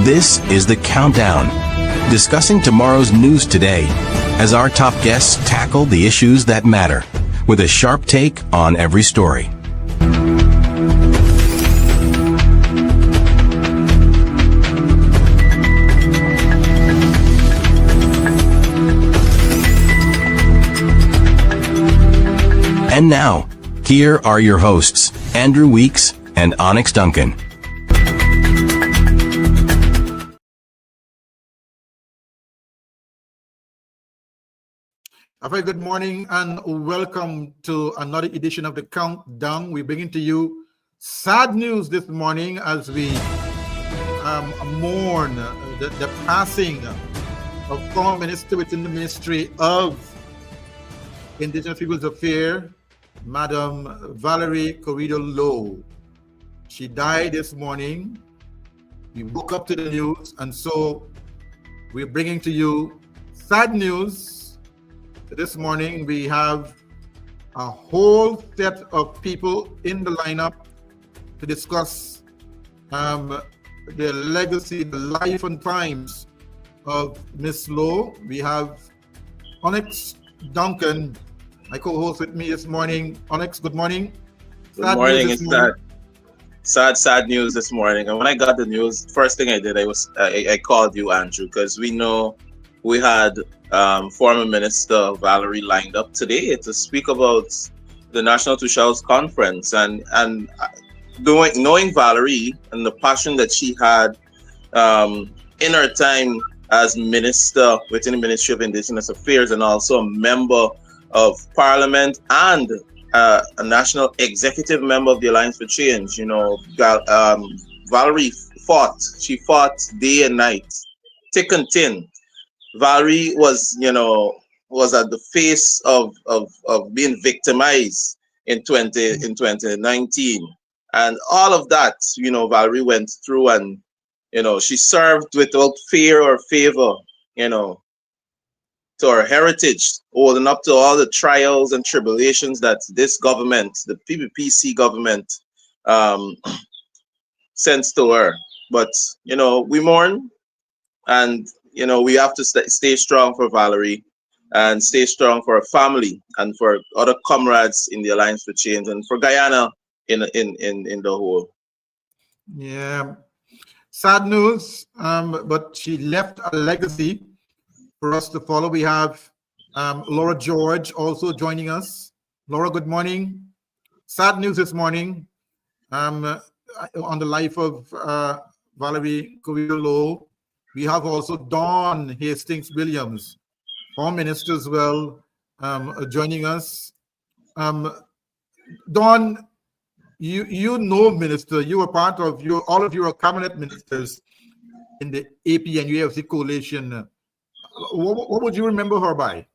This is The Countdown, discussing tomorrow's news today as our top guests tackle the issues that matter with a sharp take on every story. And now, here are your hosts, Andrew Weeks and Onyx Duncan. A very good morning and welcome to another edition of The Countdown. We bring to you sad news this morning as we mourn the passing of former minister within the Ministry of Indigenous Peoples Affairs, Madam Valerie Corrido-Lowe. She died this morning. We woke up to the news, and so we're bringing to you sad news. This morning we have a whole set of people in the lineup to discuss the legacy, the life and times of Miss Lowe. We have Onyx Duncan, my co-host with me this morning. Onyx, good morning. Good morning. It's sad news this morning. And when I got the news, first thing I did, I called you, Andrew, because we know we had former Minister Valerie lined up today to speak about the National Two Shells Conference, and knowing Valerie and the passion that she had in her time as minister within the Ministry of Indigenous Affairs, and also a member of Parliament and a national executive member of the Alliance for Change. You know, Valerie fought. She fought day and night, thick and thin. Valerie was at the face of being victimized in 2019, and all of that, Valerie went through, and she served without fear or favor, to her heritage, holding up to all the trials and tribulations that this government, the PPPC government, sends to her. But we mourn, and we have to stay strong for Valerie and stay strong for her family and for other comrades in the Alliance for Change and for Guyana in the whole. Yeah, sad news, but she left a legacy for us to follow. We have Laura George also joining us. Laura, good morning. Sad news this morning on the life of Valerie Corrido-Lowe. We have also Dawn Hastings Williams, former minister as well, joining us. Dawn, you know minister, you were part of all of you are cabinet ministers in the AP and UFC coalition. What would you remember her by?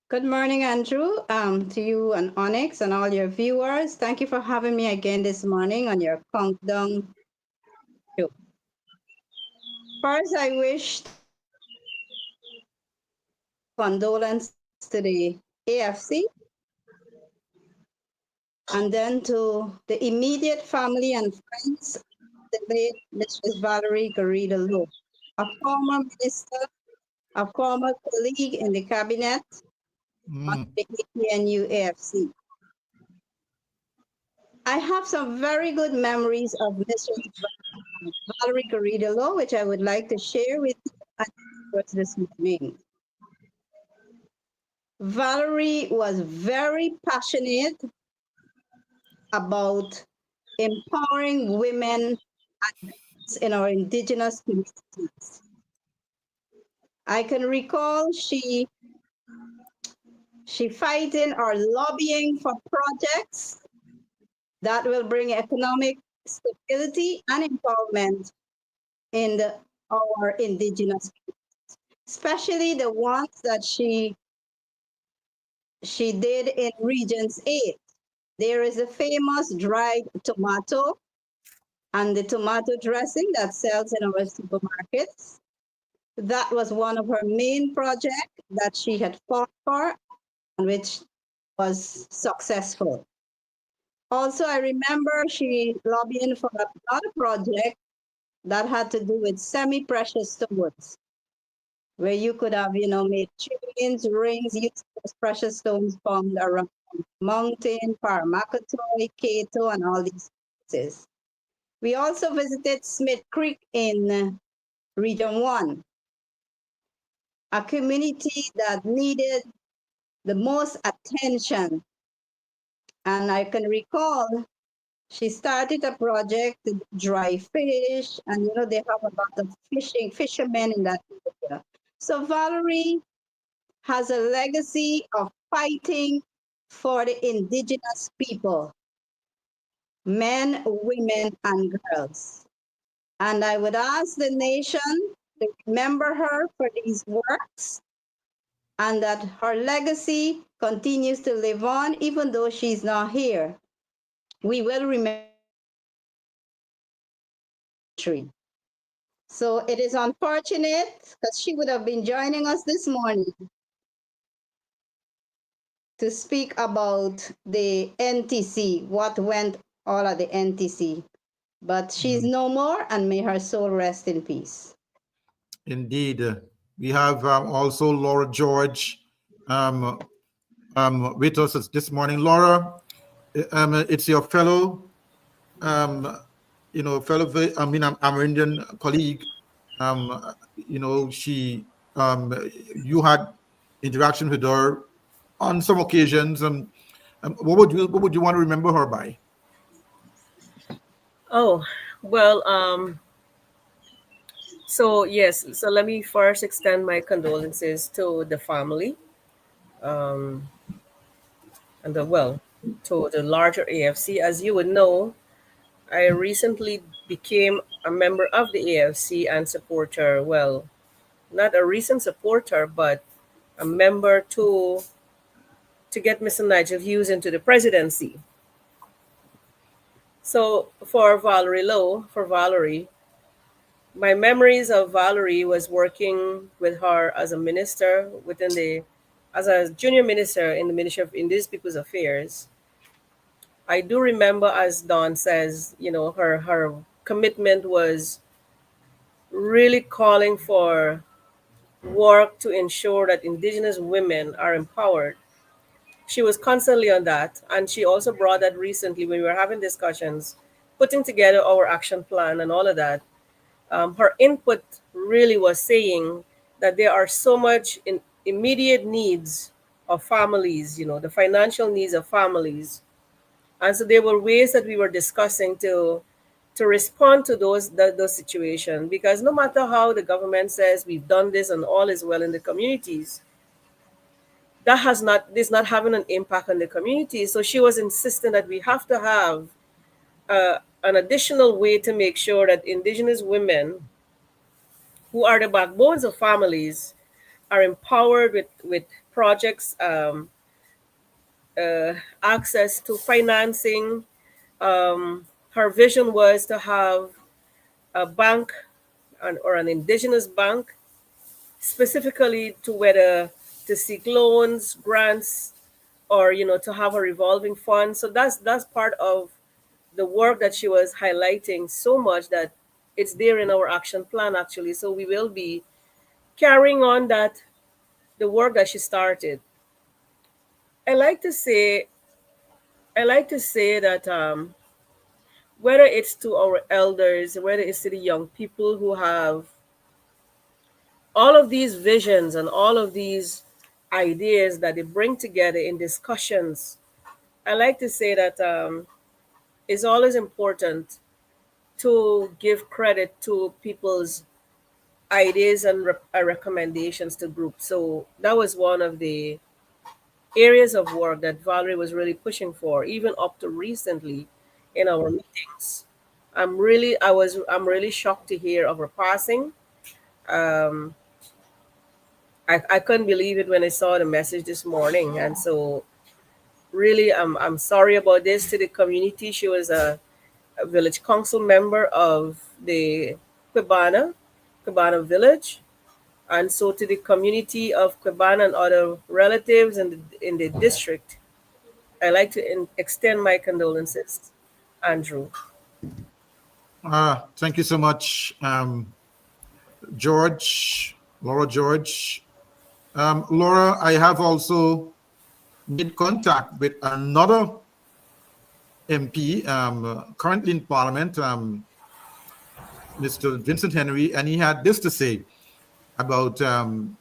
Good morning, Andrew, to you and Onyx and all your viewers. Thank you for having me again this morning on your Countdown show. First, I wish condolence to the AFC, and then to the immediate family and friends of the late Mrs. Valerie Corrido-Lowe, a former minister, a former colleague in the cabinet on the APNU AFC. I have some very good memories of Mrs. Valerie Corrido-Lowe, which I would like to share with you this morning. Valerie was very passionate about empowering women in our indigenous communities. I can recall she fighting or lobbying for projects that will bring economic stability and empowerment in our indigenous communities, especially the ones that she did in Regions 8. There is a famous dried tomato and the tomato dressing that sells in our supermarkets. That was one of her main projects that she had fought for and which was successful. Also, I remember she lobbying for another project that had to do with semi-precious stones, where you could have, made chains, rings, used those precious stones found around Mountain, Paramakatoy, Cato, and all these places. We also visited Smith Creek in Region 1, a community that needed the most attention. And I can recall she started a project to dry fish, and they have a lot of fishermen in that area. So Valerie has a legacy of fighting for the indigenous people, men, women, and girls. And I would ask the nation to remember her for these works and that her legacy continues to live on even though she's not here. We will remember history. So it is unfortunate because she would have been joining us this morning to speak about the NTC, what went all at the NTC. But she's no more, and may her soul rest in peace. Indeed. We have also Laura George with us this morning. Laura, it's your fellow, um, Amerindian colleague. She, you had interaction with her on some occasions. What would you want to remember her by? Oh, well, so yes, so let me first extend my condolences to the family, um, and to the larger AFC. As you would know, I recently became a member of the AFC and supporter. Well, not a recent supporter, but a member to get Mr. Nigel Hughes into the presidency. So for Valerie, my memories of Valerie was working with her as a minister as a junior minister in the Ministry of Indigenous Peoples Affairs. I do remember, as Dawn says, her commitment was really calling for work to ensure that Indigenous women are empowered. She was constantly on that, and she also brought that recently when we were having discussions, putting together our action plan and all of that. Her input really was saying that there are so much immediate needs of families, the financial needs of families, and so there were ways that we were discussing to respond to those situations. Because no matter how the government says we've done this and all is well in the communities, that has not is not having an impact on the community. So she was insisting that we have to have an additional way to make sure that Indigenous women, who are the backbones of families, are empowered with projects, access to financing. Her vision was to have a bank or an Indigenous bank, specifically to whether to seek loans, grants, or to have a revolving fund. So that's part of the work that she was highlighting so much that it's there in our action plan actually. So we will be carrying on the work that she started. I like to say I like to say that whether it's to our elders, whether it's to the young people who have all of these visions and all of these ideas that they bring together in discussions, I like to say that it's always important to give credit to people's ideas and recommendations to groups. So that was one of the areas of work that Valerie was really pushing for, even up to recently in our meetings. I'm really shocked to hear of her passing. Um, I couldn't believe it when I saw the message this morning, and so really I'm sorry about this to the community. She was a village council member of the Quebana village, and so to the community of Quebana and other relatives in the district. I'd like to extend my condolences, Andrew. Thank you so much, George, Laura George. Laura, I have also made contact with another MP currently in Parliament, Mr. Vincent Henry, and he had this to say about the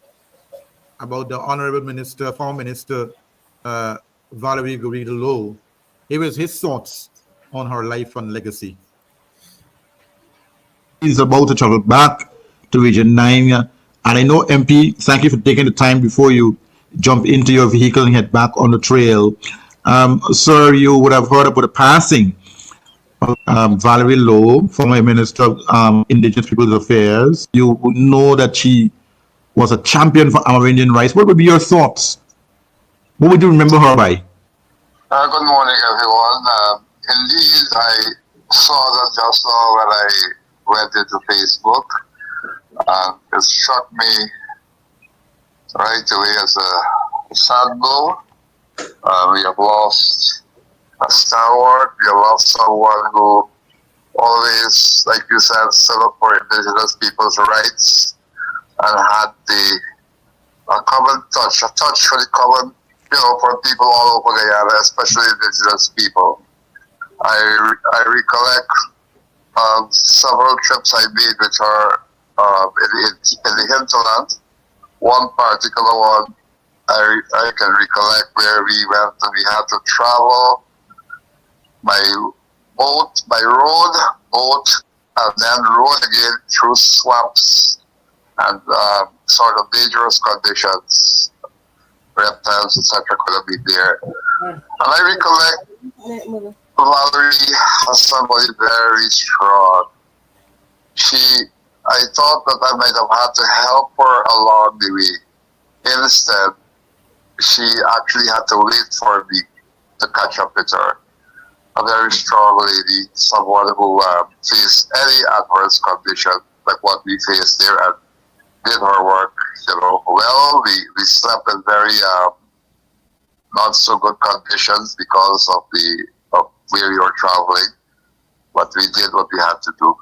Honorable Minister, former Minister Valerie Garrido Low. Here was his thoughts on her life and legacy. He's about to travel back to Region 9. And I know, MP, thank you for taking the time before you jump into your vehicle and head back on the trail. Sir, you would have heard about the passing of Valerie Lowe, former Minister of Indigenous Peoples Affairs. You would know that she was a champion for Amerindian rights. What would be your thoughts? What would you remember her by? Good morning, everyone. Indeed, I saw that just now when I went into Facebook. It struck me right away as a sad blow. We have lost a stalwart. We have lost someone who always, like you said, stood up for Indigenous people's rights and had a common touch, a touch for the common, for people all over Guyana, especially Indigenous people. I recollect several trips I made with her in the hinterland. One particular one I can recollect where we went and we had to travel by road, and then road again through swamps and sort of dangerous conditions. Reptiles, etc. could have been there. And I recollect Valerie was somebody very strong. I thought that I might have had to help her along the way. Instead, she actually had to wait for me to catch up with her. A very strong lady, someone who faced any adverse condition like what we faced there and did her work, well. We slept in very not so good conditions because of where we were traveling, but we did what we had to do.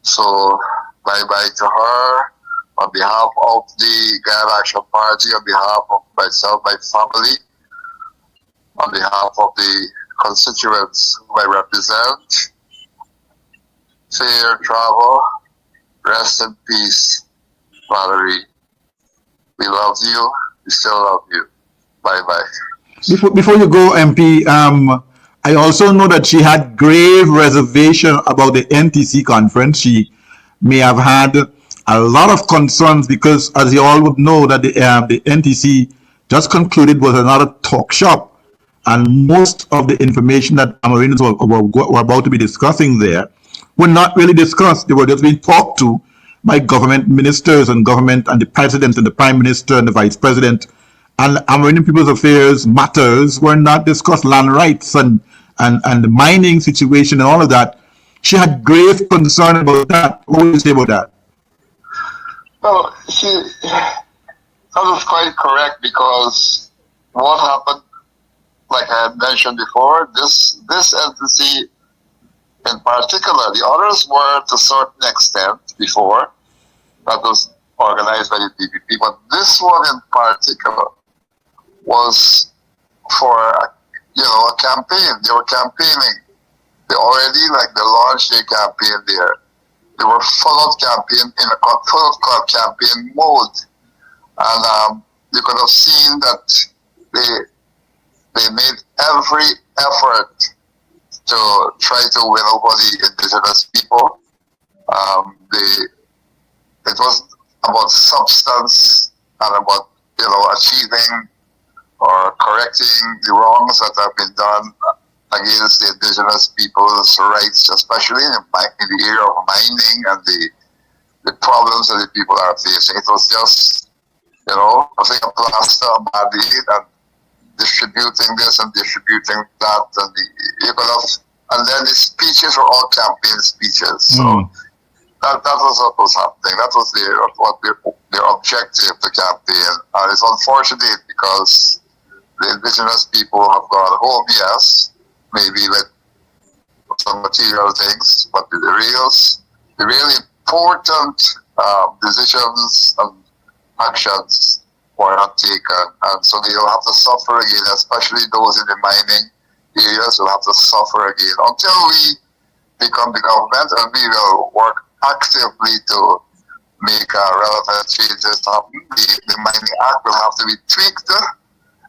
So bye-bye to her. On behalf of the Guyana Action Party, on behalf of myself, my family, on behalf of the constituents who I represent, fair travel, rest in peace, Valerie. We love you. We still love you. Bye-bye. Before you go, MP, I also know that she had grave reservation about the NTC conference. She may have had a lot of concerns because, as you all would know, that the NTC just concluded was another talk shop, and most of the information that Amerindians were about to be discussing there were not really discussed. They were just being talked to by government ministers and government and the president and the prime minister and the vice president. And Amerindian People's Affairs matters were not discussed, land rights and the mining situation and all of that. She had grave concern about that. What would you say about that? Well, that was quite correct, because what happened, like I had mentioned before, this entity in particular, the others were to a certain extent before, that was organized by the PPP, but this one in particular was for a campaign. They were campaigning. They already they launched their campaign there. They were full of campaign campaign mode, and you could have seen that they made every effort to try to win over the Indigenous people. It was about substance and about achieving or correcting the wrongs that have been done against the Indigenous people's rights, especially in the area of mining and the problems that the people are facing. It was just, putting a plaster on band-aid and distributing this and distributing that, and then the speeches were all campaign speeches. So that was what was happening. That was their objective, the campaign. And it's unfortunate because The indigenous people have gone home, yes, maybe with some material things, but the really important decisions and actions were not taken, and so they will have to suffer again, especially those in the mining areas will have to suffer again until we become the government, and we will work actively to make relevant changes happen. The Mining Act will have to be tweaked,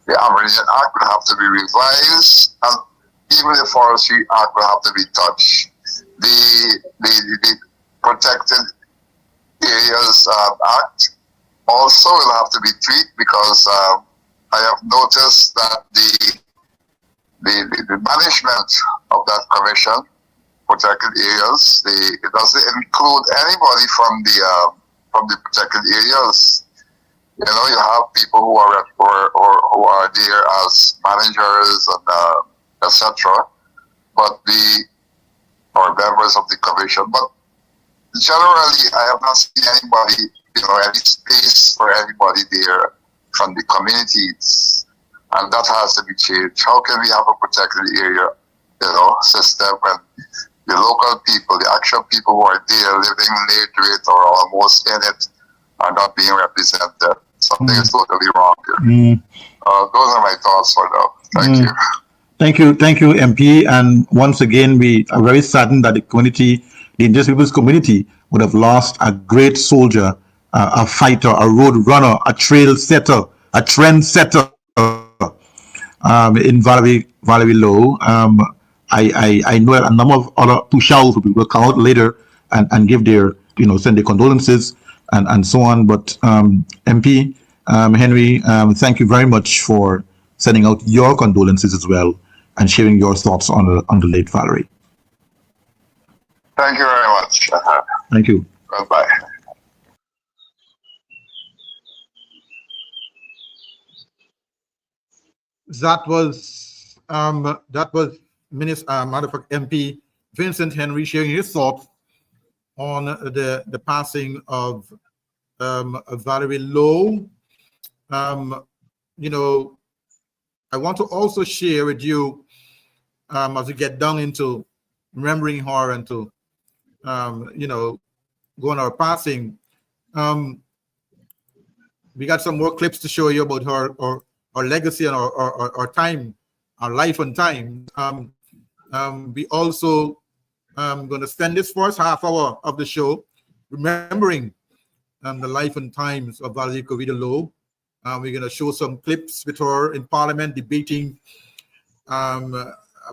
the Aboriginal Act will have to be revised, and even the Forestry Act will have to be touched. The Protected Areas Act also will have to be tweaked, because I have noticed that the management of that commission, protected areas, it doesn't include anybody from the protected areas. You know, you have people who are there as managers and etc. But or members of the commission. But generally, I have not seen anybody, any space for anybody there from the communities, and that has to be changed. How can we have a protected area, system and the local people, the actual people who are there living near to it or almost in it are not being represented? Something is totally wrong here. Those are my thoughts for now. Thank you. Thank you, MP. And once again, we are very saddened that the indigenous people's community, would have lost a great soldier, a fighter, a road runner, a trail setter, a trend setter in Valerie Lowe. I know a number of other Pushals who will come out later and give their, send their condolences and so on. But MP Henry, thank you very much for sending out your condolences as well and sharing your thoughts on the late Valerie. Thank you very much. Thank you. Bye. That was Minister, MP Vincent Henry sharing his thoughts on the passing of Valerie Lowe. I want to also share with you, as we get down into remembering her and to go on our passing. We got some more clips to show you about her legacy and our time, our life and time. We also going to spend this first half hour of the show remembering the life and times of Valerie Corrida Lowe. We're going to show some clips with her in Parliament debating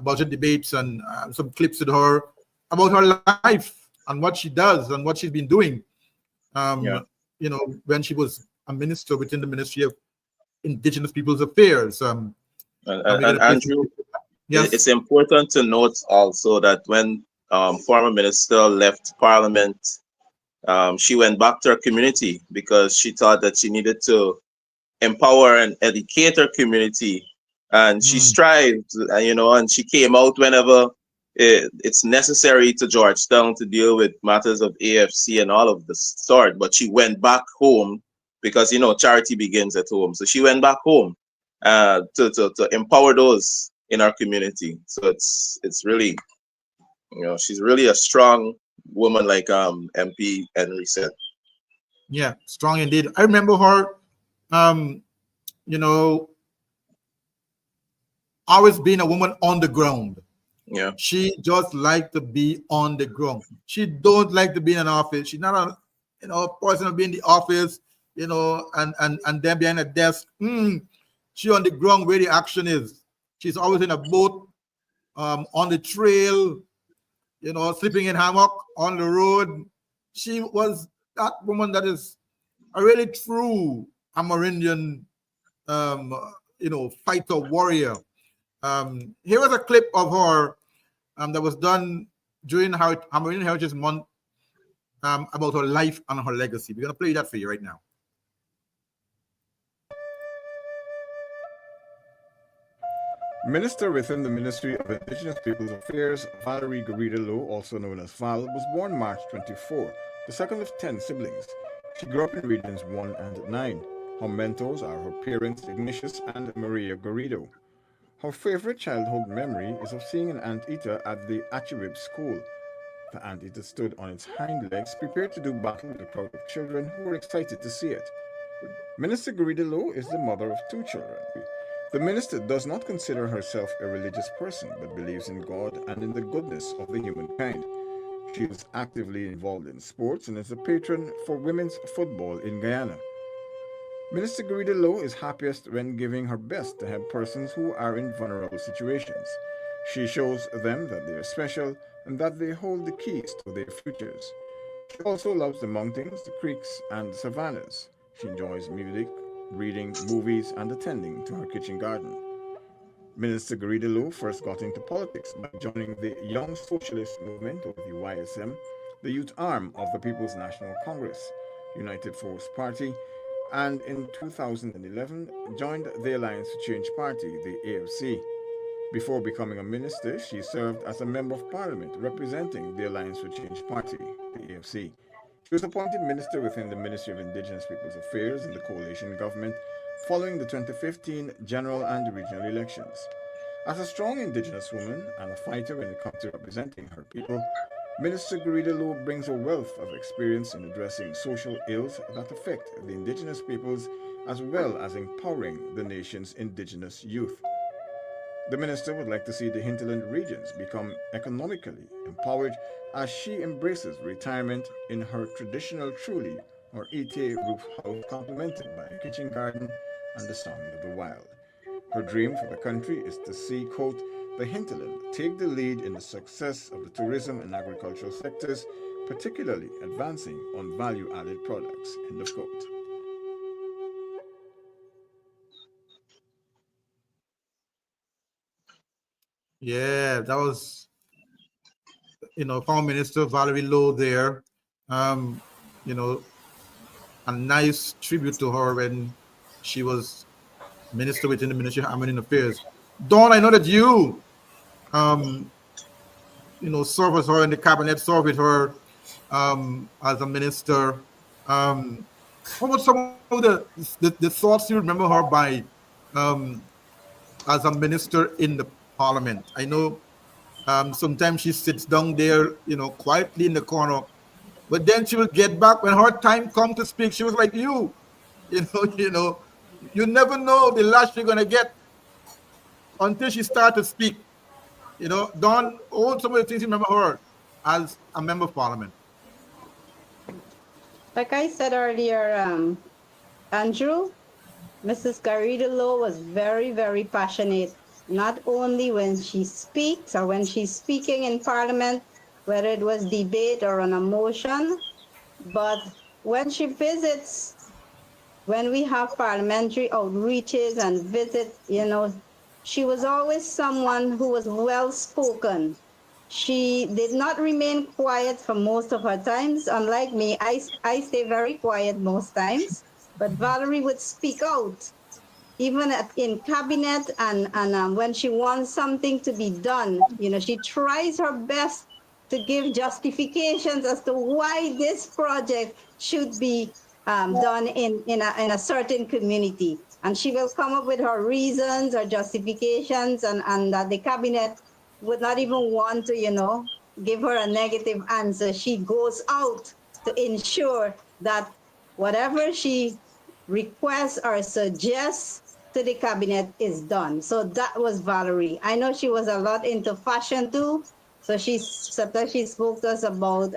budget debates, and some clips with her about her life and what she does and what she's been doing. When she was a minister within the Ministry of Indigenous Peoples Affairs. And Andrew, yes. It's important to note also that when former minister left Parliament, she went back to her community because she thought that she needed to empower and educate her community, and she strived, and she came out whenever it's necessary to Georgetown to deal with matters of AFC and all of the sort. But she went back home because charity begins at home. So she went back home to empower those in our community. So it's really, she's really a strong woman, like MP Henry said. Yeah, strong indeed. I remember her, always being a woman on the ground. Yeah. She just liked to be on the ground. She don't like to be in an office. She's not a person to be in the office, and then behind a desk. She on the ground where the action is. She's always in a boat, on the trail, sleeping in hammock on the road. She was that woman that is a really true Amerindian, fighter warrior. Here was a clip of her that was done during Amerindian Heritage Month about her life and her legacy. We're going to play that for you right now. Minister within the Ministry of Indigenous Peoples Affairs, Valerie Corrida Lowe, also known as Val, was born March 24, the second of 10 siblings. She grew up in Regions 1 and 9. Her mentors are her parents Ignatius and Maria Garrido. Her favorite childhood memory is of seeing an anteater at the Achirib school. The anteater stood on its hind legs, prepared to do battle with a crowd of children who were excited to see it. Minister Garrido is the mother of 2 children. The minister does not consider herself a religious person, but believes in God and in the goodness of the humankind. She is actively involved in sports and is a patron for women's football in Guyana. Minister Garrido is happiest when giving her best to help persons who are in vulnerable situations. She shows them that they are special and that they hold the keys to their futures. She also loves the mountains, the creeks, and the savannas. She enjoys music, reading, movies, and attending to her kitchen garden. Minister Garrido first got into politics by joining the Young Socialist Movement, or the YSM, the youth arm of the People's National Congress, United Force Party, and in 2011 joined the Alliance for Change Party, the AFC. Before becoming a minister, she served as a member of parliament representing the Alliance for Change Party, the AFC. She was appointed minister within the Ministry of Indigenous Peoples Affairs in the coalition government following the 2015 general and regional elections. As a strong indigenous woman and a fighter when it comes to representing her people, Minister Garrido brings a wealth of experience in addressing social ills that affect the indigenous peoples as well as empowering the nation's indigenous youth. The minister would like to see the hinterland regions become economically empowered as she embraces retirement in her traditional truli or ite roof house complemented by a kitchen garden and the sound of the wild. Her dream for the country is to see, quote, the hinterland take the lead in the success of the tourism and agricultural sectors, particularly advancing on value-added products, end of quote. Yeah, that was, former Minister Valerie Lowe there. You know, a nice tribute to her when she was minister within the Ministry of Armed Affairs. Dawn, I know that you, serve with her in the cabinet, serve with her as a minister. What were some of the thoughts you remember her by as a minister in the parliament? I know sometimes she sits down there, quietly in the corner, but then she will get back when her time comes to speak. She was like you, you never know the lash you're gonna get until she starts to speak. Don, all some of the things you remember her as a member of parliament. Like I said earlier, Andrew, Mrs. Garrido was very, very passionate, not only when she speaks or when she's speaking in parliament, whether it was debate or on a motion, but when she visits, when we have parliamentary outreaches and visits, she was always someone who was well spoken. She did not remain quiet for most of her times. Unlike me, I stay very quiet most times, but Valerie would speak out, even in cabinet and when she wants something to be done. She tries her best to give justifications as to why this project should be done in a certain community. And she will come up with her reasons or justifications, and the cabinet would not even want to, give her a negative answer. She goes out to ensure that whatever she requests or suggests to the cabinet is done. So that was Valerie. I know she was a lot into fashion too. So sometimes she spoke to us about,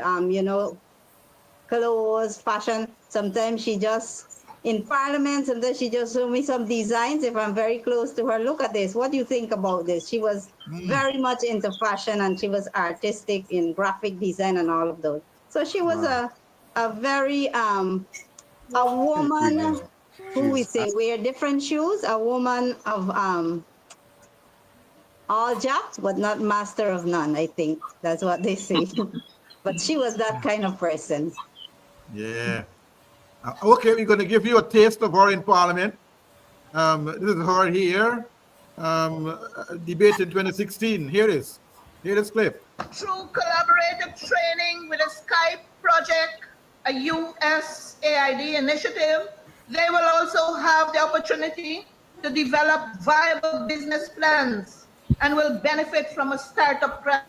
clothes, fashion. Sometimes she just, in parliament, sometimes she just showed me some designs. If I'm very close to her, look at this. What do you think about this? She was very much into fashion, and she was artistic in graphic design and all of those. So she was a very, a woman who we say wear different shoes, a woman of all jobs, but not master of none. I think that's what they say. But she was that kind of person. Yeah. Okay, we're going to give you a taste of her in parliament. This is her here. Debate in 2016. Here is clip. Through collaborative training with a Skype project, a USAID initiative, They will also have the opportunity to develop viable business plans and will benefit from a startup grant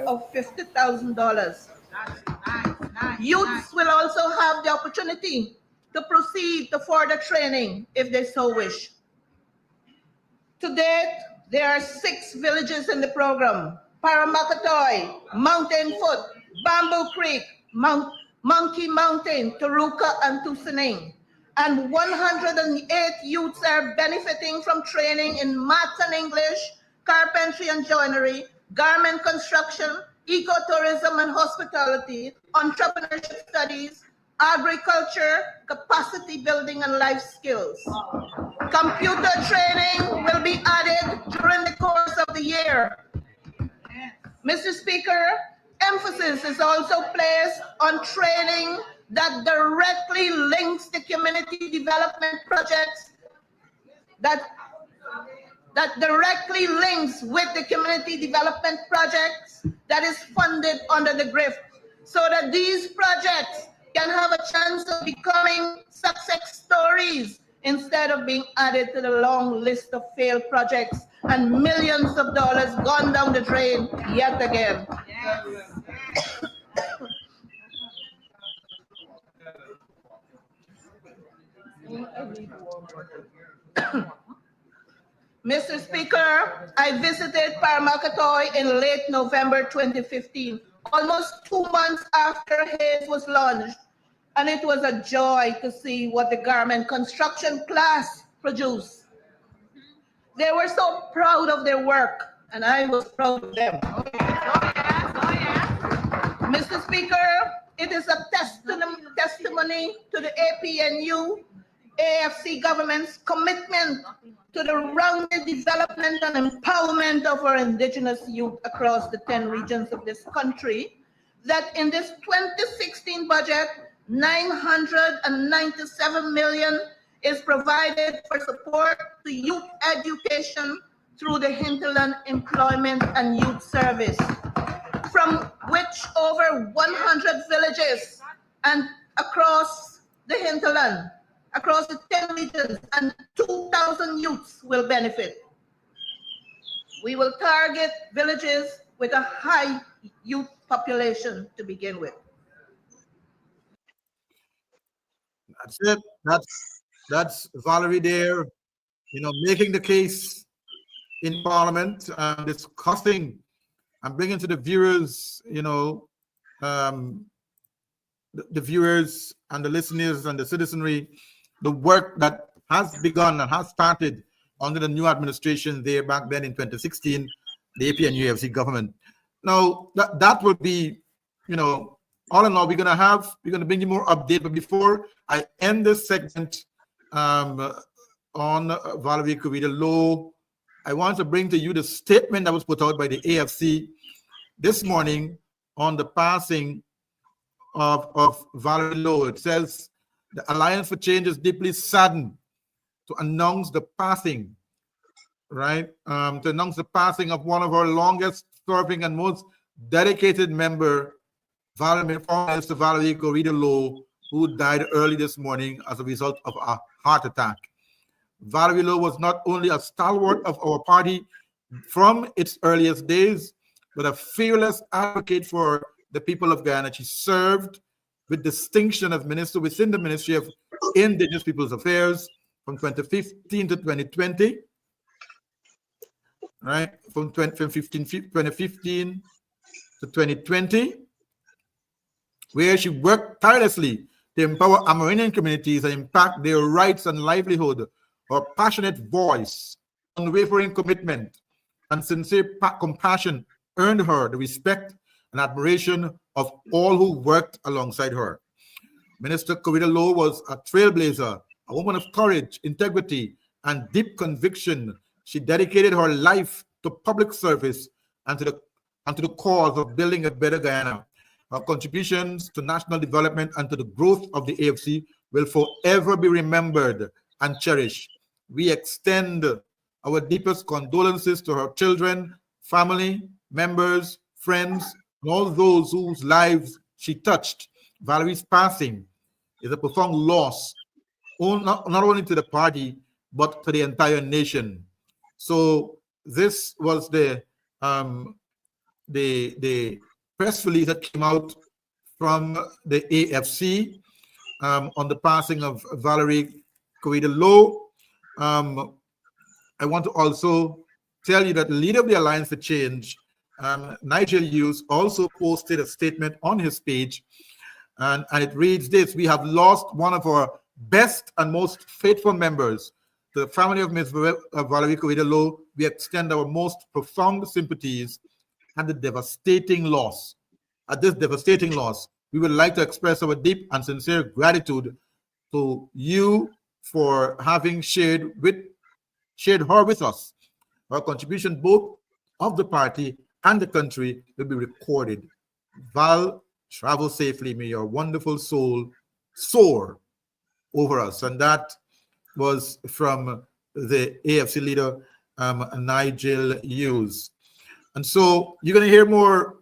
of $50,000. Youths will also have the opportunity to proceed to further training if they so wish. To date, there are 6 villages in the program: Paramakatoy, Mountain Foot, Bamboo Creek, Monkey Mountain, Taruka, and Tusaning. And 108 youths are benefiting from training in maths and English, carpentry and joinery, garment construction, ecotourism and hospitality, entrepreneurship studies, agriculture, capacity building, and life skills. Computer training will be added during the course of the year. Mr. Speaker, emphasis is also placed on training that directly links the community development projects that directly links with the community development projects that is funded under the GRIF, so that these projects can have a chance of becoming success stories instead of being added to the long list of failed projects and millions of dollars gone down the drain yet again. Mr. Speaker, I visited Paramakatoy in late November 2015, almost 2 months after HAZE was launched, and it was a joy to see what the garment construction class produced. They were so proud of their work, and I was proud of them. Mr. Speaker, it is a testimony to the APNU AFC government's commitment to the rounded development and empowerment of our indigenous youth across the 10 regions of this country, that in this 2016 budget, 997 million is provided for support to youth education through the Hinterland Employment and Youth Service, from which over 100 villages and across the hinterland, across the 10 regions, and 2,000 youths will benefit. We will target villages with a high youth population to begin with. That's it. That's Valerie there, making the case in Parliament, discussing and bringing to the viewers, the viewers and the listeners and the citizenry, the work that has begun and has started under the new administration there back then in 2016, the AP and UFC government. Now, that will be, all in all, we're going to bring you more update. But before I end this segment on Valerie Corrida Lowe, I want to bring to you the statement that was put out by the AFC this morning on the passing of Valerie Lowe. It says, the Alliance for Change is deeply saddened to announce the passing, to announce the passing of one of our longest serving and most dedicated member, former Minister Valerie Corrida Lowe, who died early this morning as a result of a heart attack. Valerie Lowe was not only a stalwart of our party from its earliest days, but a fearless advocate for the people of Guyana. She served with distinction as minister within the Ministry of Indigenous Peoples Affairs from 2015 to 2020, from 2015 to 2020, where she worked tirelessly to empower Amerindian communities and impact their rights and livelihood. Her passionate voice, unwavering commitment, and sincere compassion earned her the respect and admiration of all who worked alongside her. Minister Corrida Lowe was a trailblazer, a woman of courage, integrity, and deep conviction. She dedicated her life to public service and to the cause of building a better Guyana. Her contributions to national development and to the growth of the AFC will forever be remembered and cherished. We extend our deepest condolences to her children, family, members, friends, and all those whose lives she touched. Valerie's passing is a profound loss not only to the party, but to the entire nation. So this was the press release that came out from the AFC on the passing of Valerie Correa Lowe. I want to also tell you that the leader of the Alliance for Change, Nigel Hughes, also posted a statement on his page, and it reads this: "We have lost one of our best and most faithful members. To the family of Ms. Valerie Correa Lowe, we extend our most profound sympathies and the devastating loss. At this devastating loss, we would like to express our deep and sincere gratitude to you for having shared her with us. Her contribution, both of the party and the country, will be recorded. Val, travel safely. May your wonderful soul soar over us." And that was from the AFC leader, Nigel Hughes. And so you're going to hear more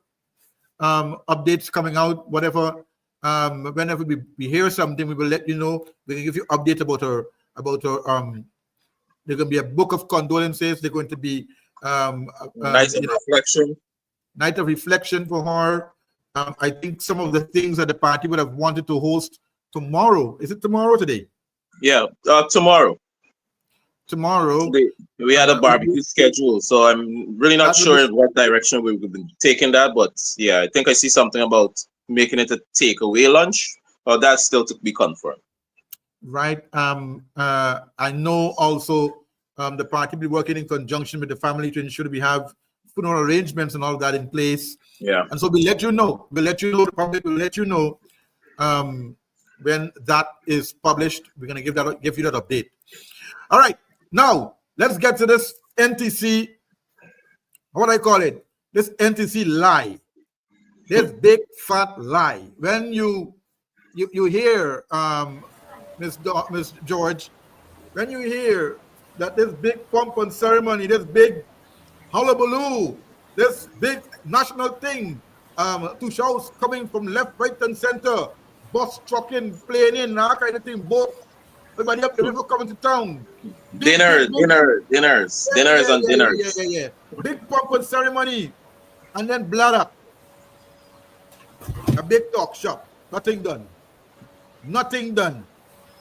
updates coming out, whatever. Whenever we hear something, we will let you know. We can give you update about her. There's going to be a book of condolences. There's going to be night of reflection. Night of reflection for her. I think some of the things that the party would have wanted to host tomorrow. Is it tomorrow or today? Yeah, tomorrow. Tomorrow. We had a barbecue schedule, so I'm really not sure in what direction we've been taking that. But yeah, I think I see something about making it a takeaway lunch. Or that's still to be confirmed. Right. I know also the party will be working in conjunction with the family to ensure that we have funeral arrangements and all that in place. Yeah. And so we'll let you know. We'll let you know. The public will let you know when that is published. We're going to give you that update. All right. Now let's get to this NTC. What I call it? This NTC lie. This big fat lie. When you hear Miss George, when you hear that this big pomp and ceremony, this big hullabaloo, this big national thing, two shows coming from left, right, and center, bus, trucking, plane in, that kind of thing, boat, everybody up the river coming to town. Dinners and dinners. Yeah. Big pomp and ceremony, and then bladder. A big talk shop. Nothing done.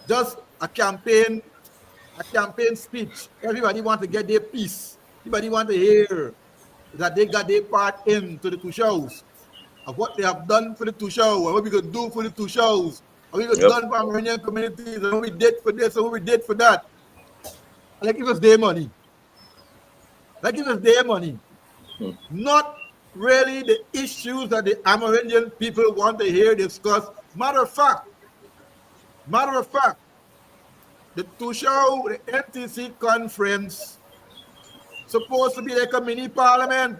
Just a campaign speech. Everybody want to get their piece. Everybody want to hear that they got their part into the two shows, of what they have done for the two shows, and what we could do for the two shows, and we could done for Amerindian communities, and what we did for this, and what we did for that. Like it was their money. Not really the issues that the Amerindian people want to hear discussed. Matter of fact, the Tushao, the NTC conference, supposed to be like a mini parliament.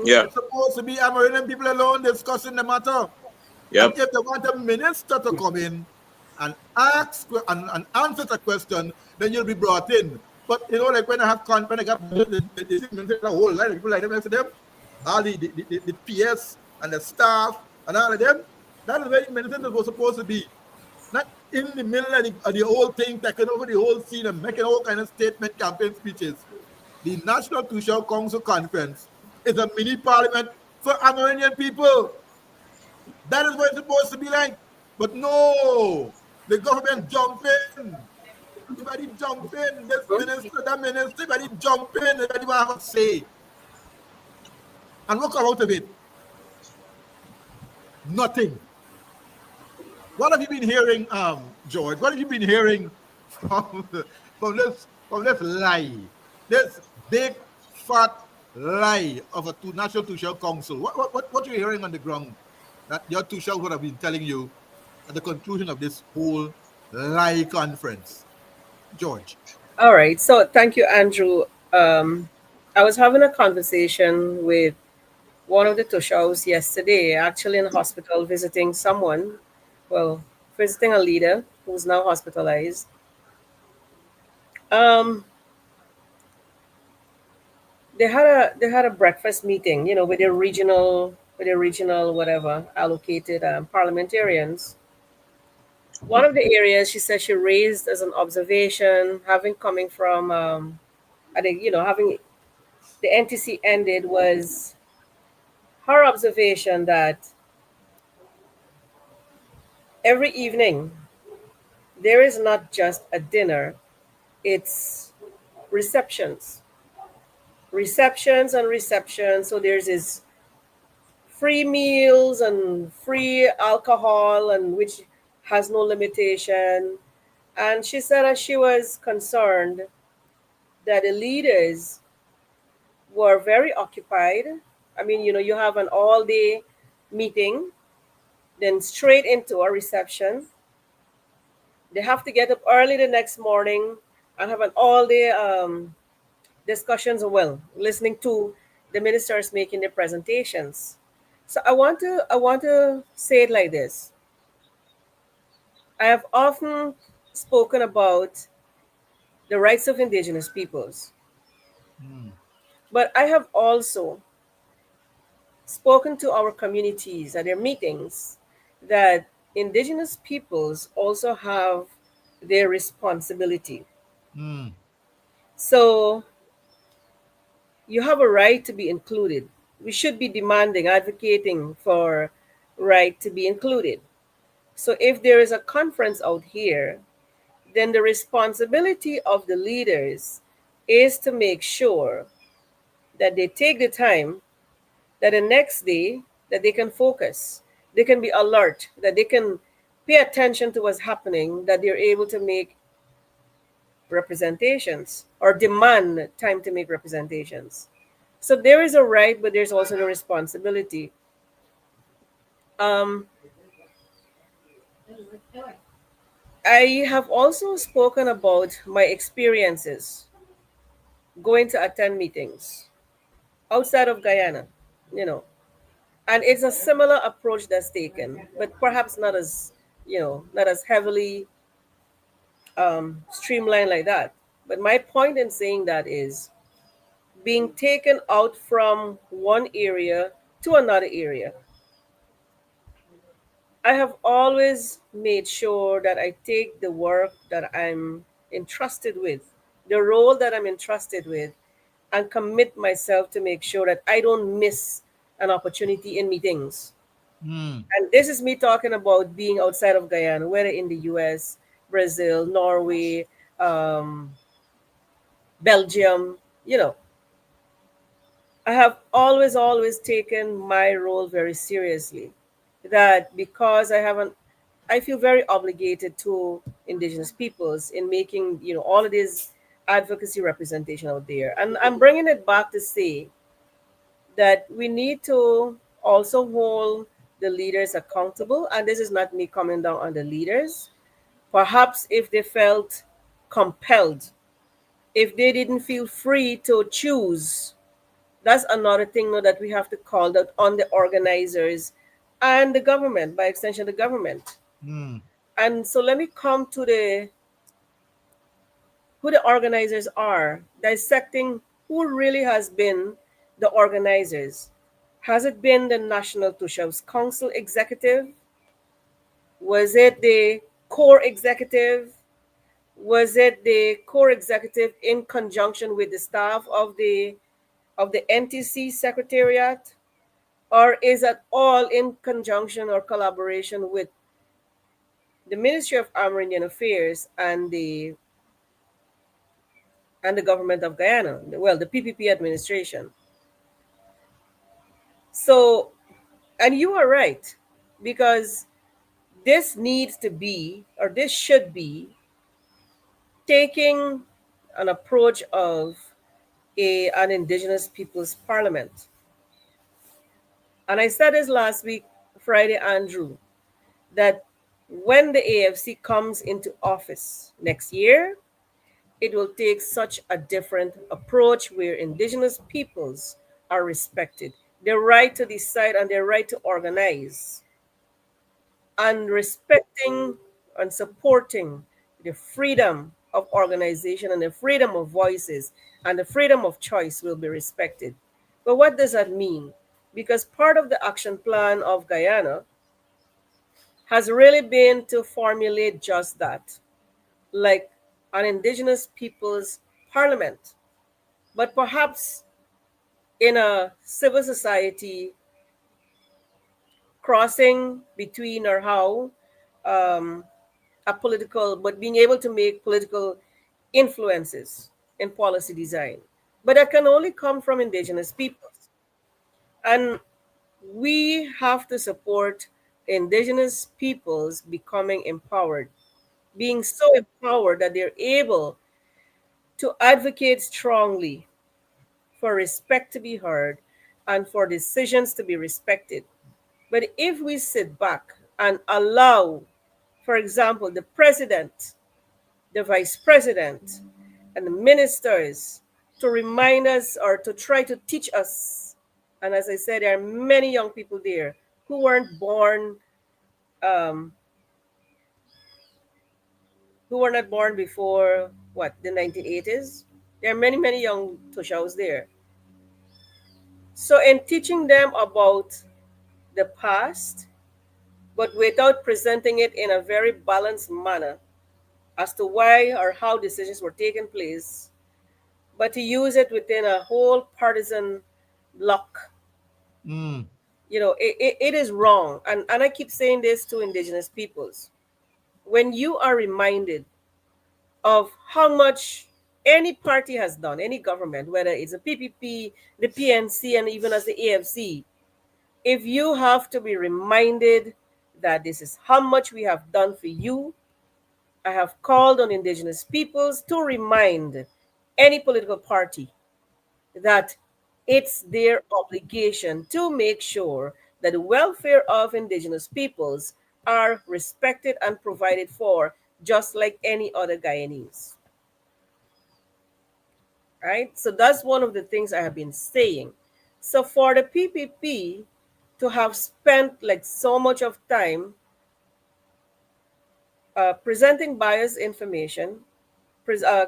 Yeah. It's supposed to be Amerindian people alone discussing the matter. Yep. If they want a minister to come in and ask and answer the question, then you'll be brought in. But you know, like when I got the whole line of people like them next to them, all the PS and the staff and all of them, that is where the minister was supposed to be. Not in the middle of the whole thing, taking over the whole scene and making all kind of statement campaign speeches. The National Tushao Council Conference is a mini parliament for Amerindian people. That is what it's supposed to be like. But no, the government jump in. Everybody jump in. This minister, that minister, everybody jump in. Everybody want to have a say. And what come out of it? Nothing. What have you been hearing, George? What have you been hearing from this lie? This big fat lie of a National Tushao Council. What are you hearing on the ground that your Tushao would have been telling you at the conclusion of this whole lie conference? George. All right. So thank you, Andrew. I was having a conversation with one of the Tushaos yesterday, actually in the hospital, visiting someone, visiting a leader who's now hospitalized. They had a breakfast meeting, with the regional whatever allocated parliamentarians, One of the areas she said she raised as an observation, having coming from, I think, having the NTC ended, was her observation that every evening there is not just a dinner, it's receptions, receptions and receptions. So there's this free meals and free alcohol, and which has no limitation. And she said that she was concerned that the leaders were very occupied. I mean, you have an all day meeting, then straight into a reception. They have to get up early the next morning and have an all day discussions, well, listening to the ministers making their presentations. So I want to say it like this. I have often spoken about the rights of indigenous peoples, Mm. but I have also spoken to our communities at their meetings that indigenous peoples also have their responsibility. Mm. So you have a right to be included. We should be demanding, advocating for right to be included. So if there is a conference out here, then the responsibility of the leaders is to make sure that they take the time, that the next day that they can focus, they can be alert, that they can pay attention to what's happening, that they're able to make representations or demand time to make representations. So there is a right, but there's also the responsibility. Um, I have also spoken about my experiences going to attend meetings outside of Guyana, you know, and it's a similar approach that's taken, but perhaps not as, not as heavily streamlined like that. But my point in saying that is being taken out from one area to another area. I have always made sure that I take the work that I'm entrusted with, the role that I'm entrusted with, and commit myself to make sure that I don't miss an opportunity in meetings. Mm. And this is me talking about being outside of Guyana, whether in the US, Brazil, Norway, um, Belgium. You know, I have always taken my role very seriously. That because I feel very obligated to indigenous peoples in making, all of this advocacy representation out there. And I'm bringing it back to say that we need to also hold the leaders accountable. And this is not me coming down on the leaders. Perhaps if they felt compelled, if they didn't feel free to choose, that's another thing now that we have to call that on the organizers and the government, by extension, the government. Mm. And so let me come to the who the organizers are, dissecting who really has been the organizers. Has it been the National Tushaus Council executive? Was it the core executive? Was it the core executive in conjunction with the staff of the NTC secretariat? Or is it all in conjunction or collaboration with the Ministry of Amerindian Affairs and the government of Guyana, well, the PPP administration? So, and you are right, because this needs to be, or this should be, taking an approach of an indigenous people's parliament. And I said this last week, Friday, Andrew, that when the AFC comes into office next year, it will take such a different approach where indigenous peoples are respected. Their right to decide and their right to organize, and respecting and supporting the freedom of organization and the freedom of voices and the freedom of choice will be respected. But what does that mean? Because part of the action plan of Guyana has really been to formulate just that, like an indigenous people's parliament, but perhaps in a civil society crossing between, or how um, a political, but being able to make political influences in policy design. But that can only come from indigenous peoples. And we have to support indigenous peoples becoming empowered, being so empowered that they're able to advocate strongly for respect to be heard and for decisions to be respected. But if we sit back and allow, for example, the president, the vice president, and the ministers to remind us or to try to teach us, and as I said, there are many young people there who weren't born, um, who were not born before what, the 1980s. There are many, many young Tushaus there. So, in teaching them about the past, but without presenting it in a very balanced manner as to why or how decisions were taking place, but to use it within a whole partisan block, Mm. it is wrong. And I keep saying this to indigenous peoples. When you are reminded of how much any party has done, any government, whether it's a PPP, the PNC, and even as the AFC, if you have to be reminded that this is how much we have done for you, I have called on indigenous peoples to remind any political party that it's their obligation to make sure that the welfare of indigenous peoples are respected and provided for, just like any other Guyanese. Right? So that's one of the things I have been saying. So for the PPP to have spent like so much of time presenting biased information,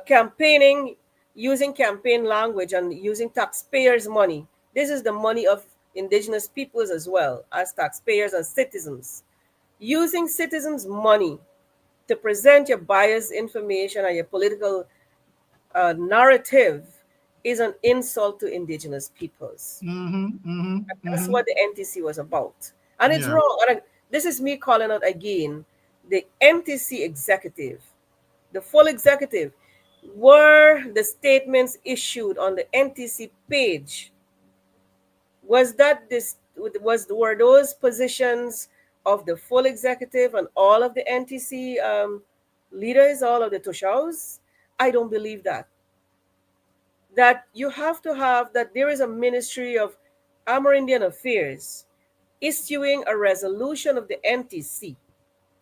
campaigning, using campaign language and using taxpayers' money. This is the money of indigenous peoples as well as taxpayers and citizens. Using citizens' money to present your biased information and your political narrative is an insult to indigenous peoples. Mm-hmm. Mm-hmm. That's Mm-hmm. what the NTC was about. And it's Yeah. wrong. This is me calling out again the NTC executive, the full executive. Were the statements issued on the NTC page, was that this was were those positions of the full executive and all of the NTC leaders, all of the Tushaus? I don't believe that. That you have to have that there is a Ministry of Amerindian Affairs issuing a resolution of the NTC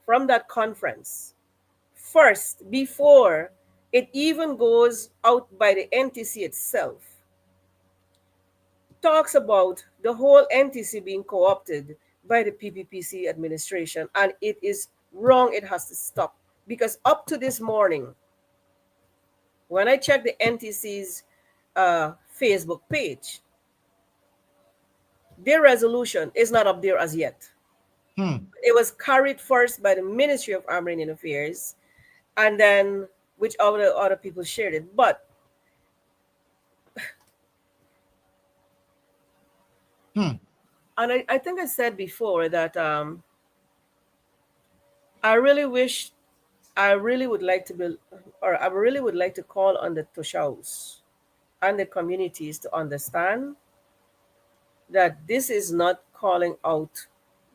from that conference first before it even goes out by the NTC itself. Talks about the whole NTC being co-opted by the PPPC administration, and it is wrong. It has to stop, because up to this morning, when I checked the NTC's Facebook page, their resolution is not up there as yet. Hmm. It was carried first by the Ministry of Armenian Affairs, and then which other people shared it. But Hmm. and I think I said before that I really wish, I really would like to be, or I really would like to call on the Tushaus and the communities to understand that this is not calling out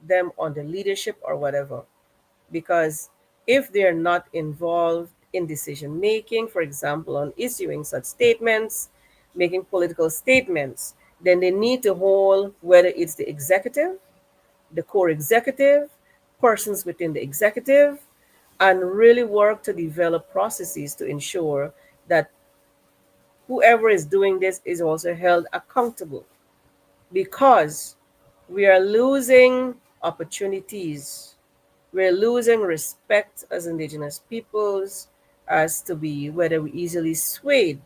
them on the leadership or whatever, because if they're not involved in decision making, for example, on issuing such statements, making political statements, then they need to hold, whether it's the executive, the core executive, persons within the executive, and really work to develop processes to ensure that whoever is doing this is also held accountable, because we are losing opportunities. We're losing respect as indigenous peoples, as to be whether we easily swayed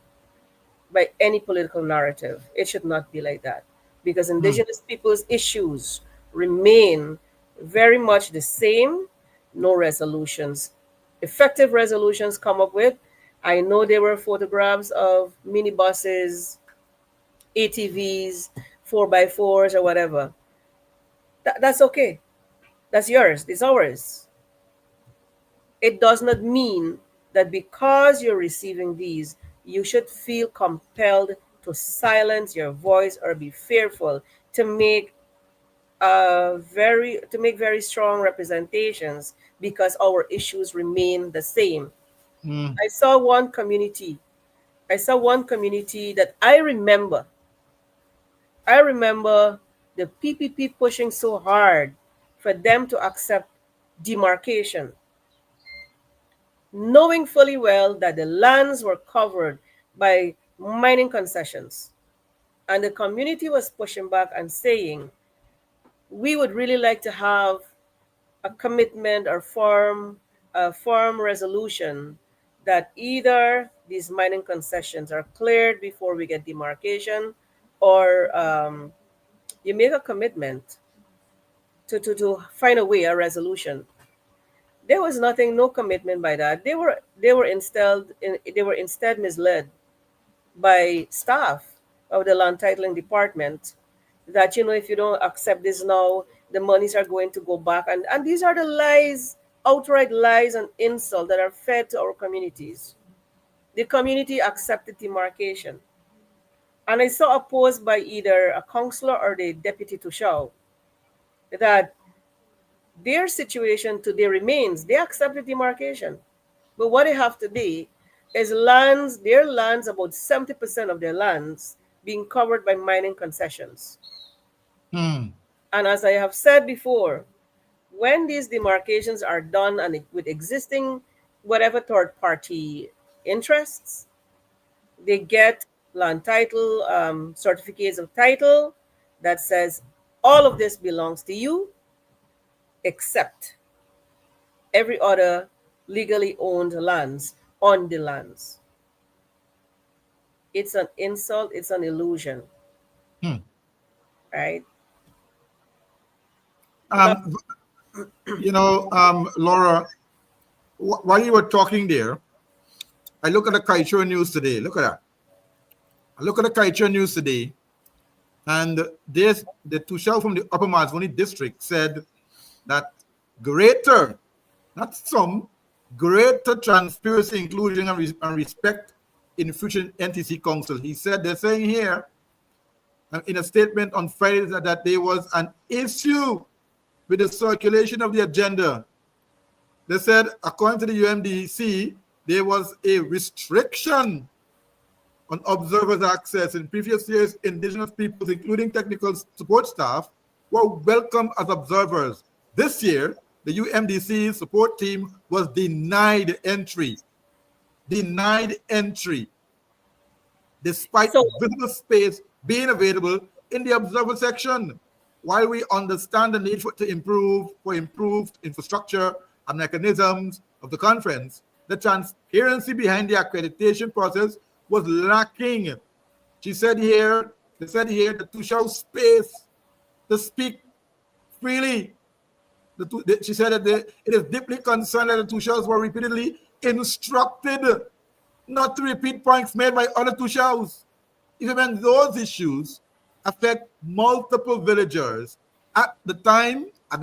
by any political narrative. It should not be like that, because Hmm. indigenous peoples' issues remain very much the same. No resolutions, effective resolutions come up with. I know there were photographs of minibuses, ATVs, 4x4s, or whatever. That's okay. That's yours. It's ours. It does not mean that because you're receiving these, you should feel compelled to silence your voice or be fearful to make very strong representations because our issues remain the same. Mm. I saw one community. I saw one community that I remember. I remember the PPP pushing so hard for them to accept demarcation, knowing fully well that the lands were covered by mining concessions. And the community was pushing back and saying, we would really like to have a commitment or a firm resolution that either these mining concessions are cleared before we get demarcation, or you make a commitment to find a way, a resolution. There was nothing, no commitment by that. They were instead misled by staff of the land titling department that, if you don't accept this now, the monies are going to go back. And these are the lies, outright lies and insult that are fed to our communities. The community accepted demarcation. And I saw a post by either a councillor or the deputy to show that their situation today remains. They accepted demarcation. But what they have today is their lands, about 70% of their lands, being covered by mining concessions. Mm. And as I have said before, when these demarcations are done and with existing whatever third party interests, they get land title, certificates of title that says all of this belongs to you except every other legally owned lands on the lands. It's an insult, it's an illusion, Mm. right? But Um, Laura, while you were talking there, I look at the Kaichur news today. Look at that. I look at the Kaichur news today, and the Tushal from the Upper Mazwani district said that greater, not some, greater transparency, inclusion, and respect in future NTC Council. He said, they're saying here in a statement on Friday that there was an issue with the circulation of the agenda. They said, according to the UMDC, there was a restriction on observers' access. In previous years, indigenous peoples, including technical support staff, were welcome as observers. This year, the UMDC support team was denied entry. Denied entry, despite so visible space being available in the observer section. While we understand the need for improved infrastructure and mechanisms of the conference, the transparency behind the accreditation process was lacking. They said here that to show space to speak freely. She said that it is deeply concerned that the Tushals were repeatedly instructed not to repeat points made by other Tushals, even when those issues affect multiple villagers. At the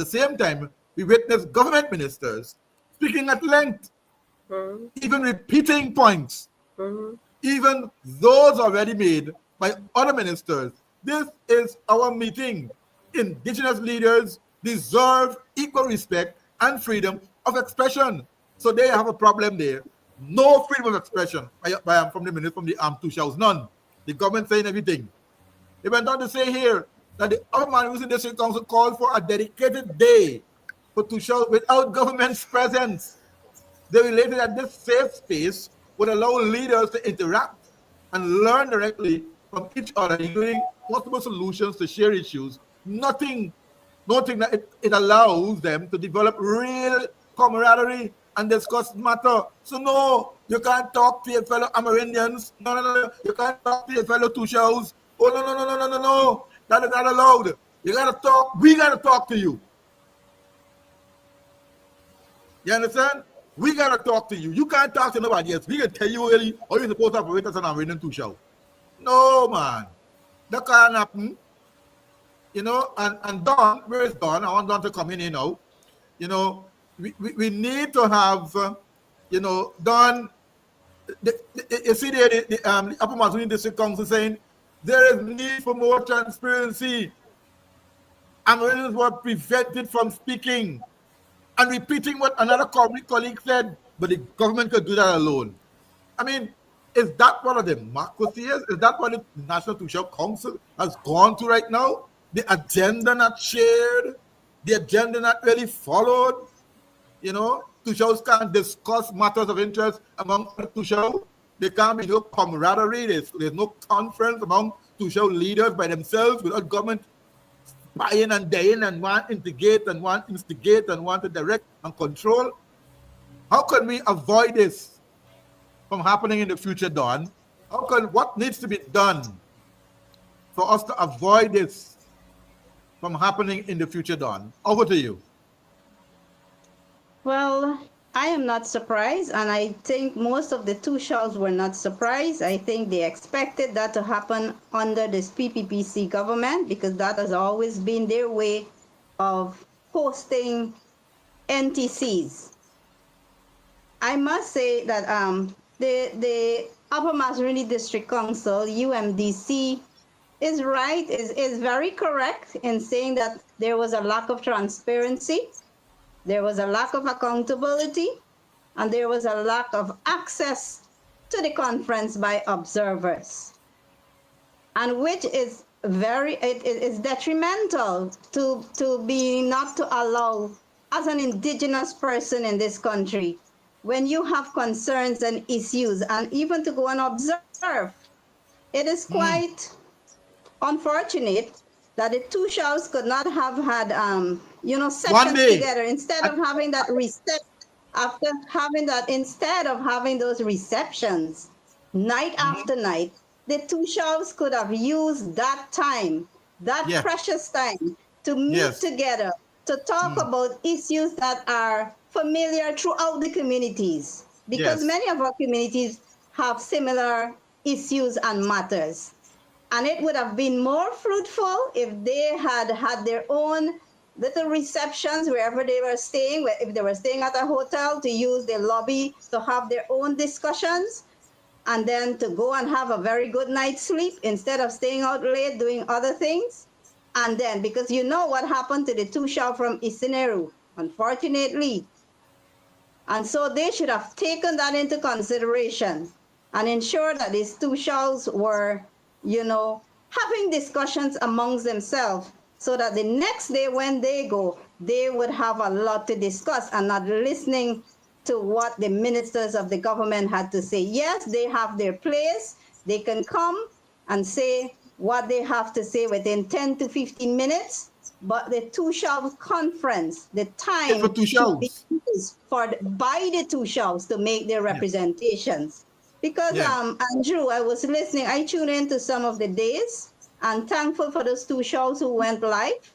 same time, we witnessed government ministers speaking at length, even repeating points, even those already made by other ministers. This is our meeting. Indigenous leaders deserve equal respect and freedom of expression. So they have a problem there. No freedom of expression from the minister, from the Tushals, none. The government saying everything. They went on to say here that the Urban Music District Council called for a dedicated day for Tushals without government's presence. They related that this safe space would allow leaders to interact and learn directly from each other, including possible solutions to share issues. Nothing that it allows them to develop real camaraderie and discuss matter. So no, you can't talk to your fellow Amerindians. No. You can't talk to your fellow Tushals. Oh, no. That is not allowed. You gotta talk. We gotta talk to you. You understand? We gotta talk to you. You can't talk to nobody else. We can tell you really how you're supposed to operate as an arena to show. No, man. That can't happen. You know, and Don, where is Don? I want Don to come in, you know. You know, we need to have, you know, Don, you see the Upper Mazuni District Council saying there is need for more transparency. And this is what prevented from speaking and repeating what another colleague said, but the government could do that alone. I mean, is that what the democracy is? Is that what the National Social Council has gone to right now? The agenda not shared, the agenda not really followed. You know, Tushos can't discuss matters of interest among other Tushos. There can't be no camaraderie. There's no conference among Tushos leaders by themselves without government buying and dying and want to instigate and want to direct and control. How can we avoid this from happening in the future, Don? What needs to be done for us to avoid this from happening in the future, Don? Over to you. Well, I am not surprised, and I think most of the Tushals were not surprised. I think they expected that to happen under this PPPC government because that has always been their way of hosting NTCs. I must say that the Upper Mazaruni District Council, UMDC, is right, is very correct in saying that there was a lack of transparency, there was a lack of accountability, and there was a lack of access to the conference by observers, and which is it is detrimental to be not to allow, as an indigenous person in this country, when you have concerns and issues, and even to go and observe. It is quite unfortunate that the two shows could not have had, sessions together instead of having that instead of having those receptions night after night. The two shows could have used that time, precious time, to meet together, to talk about issues that are familiar throughout the communities, because many of our communities have similar issues and matters. And it would have been more fruitful if they had had their own little receptions wherever they were staying. If they were staying at a hotel, to use the lobby to have their own discussions, and then to go and have a very good night's sleep instead of staying out late doing other things. And then, because you know what happened to the two show from Isineru, unfortunately. And so they should have taken that into consideration and ensure that these two shows were, having discussions amongst themselves, so that the next day when they go, they would have a lot to discuss and not listening to what the ministers of the government had to say. Yes, they have their place. They can come and say what they have to say within 10 to 15 minutes, but the two shows conference, the time should be used by the two shows to make their representations. Because, Andrew, I was listening, I tuned into some of the days, and thankful for those two shows who went live,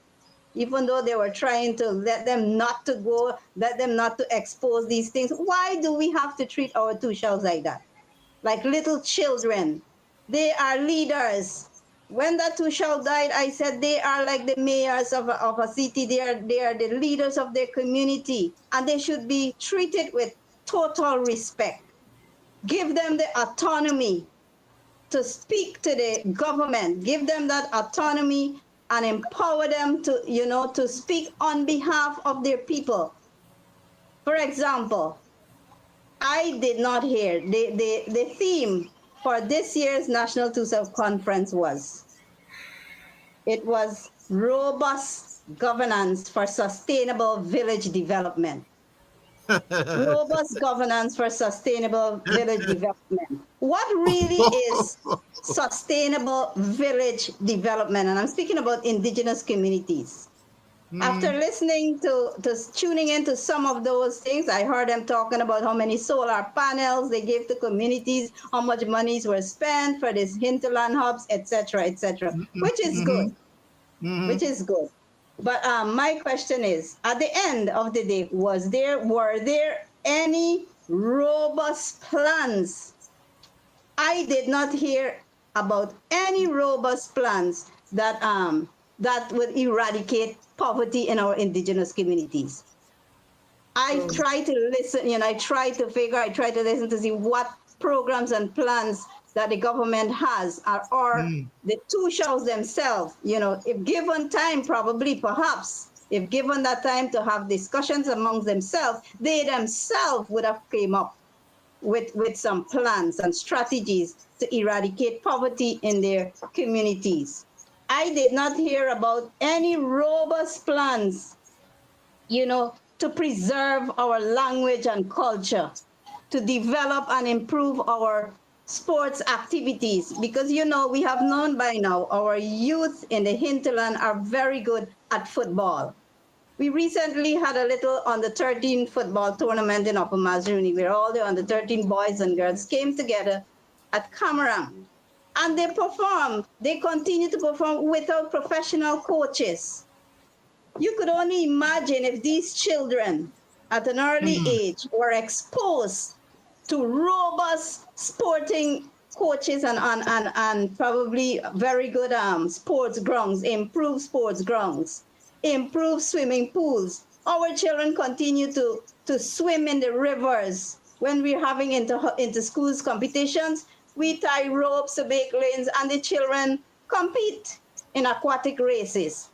even though they were trying to let them not to expose these things. Why do we have to treat our two shows like that? Like little children. They are leaders. When that two show died, I said they are like the mayors of a city. They are the leaders of their community, and they should be treated with total respect. Give them the autonomy to speak to the government. Give them that autonomy and empower them to, to speak on behalf of their people. For example, I did not hear the theme for this year's National Two-Self Conference was robust governance for sustainable village development. Robust governance for sustainable village development. What really is sustainable village development? And I'm speaking about indigenous communities. After listening tuning into some of those things, I heard them talking about how many solar panels they gave to communities, how much monies were spent for these hinterland hubs, etc., etc., which is good. Which is good. But my question is, at the end of the day, were there any robust plans? I did not hear about any robust plans that would eradicate poverty in our indigenous communities. I try to listen, I try to listen to see what programs and plans that the government has, or the two shows themselves, if given time, probably, perhaps, if given that time to have discussions amongst themselves, they themselves would have came up with some plans and strategies to eradicate poverty in their communities. I did not hear about any robust plans, to preserve our language and culture, to develop and improve our sports activities, because we have known by now our youth in the hinterland are very good at football. We recently had a little under 13 football tournament in Upper Mazaruni, where all the under 13 boys and girls came together at Camarang. And they continue to perform without professional coaches. You could only imagine if these children at an early age were exposed to robust sporting coaches and probably very good sports grounds, improved sports grounds, improved swimming pools. Our children continue to swim in the rivers. When we're having inter-schools competitions, we tie ropes to make lanes, and the children compete in aquatic races.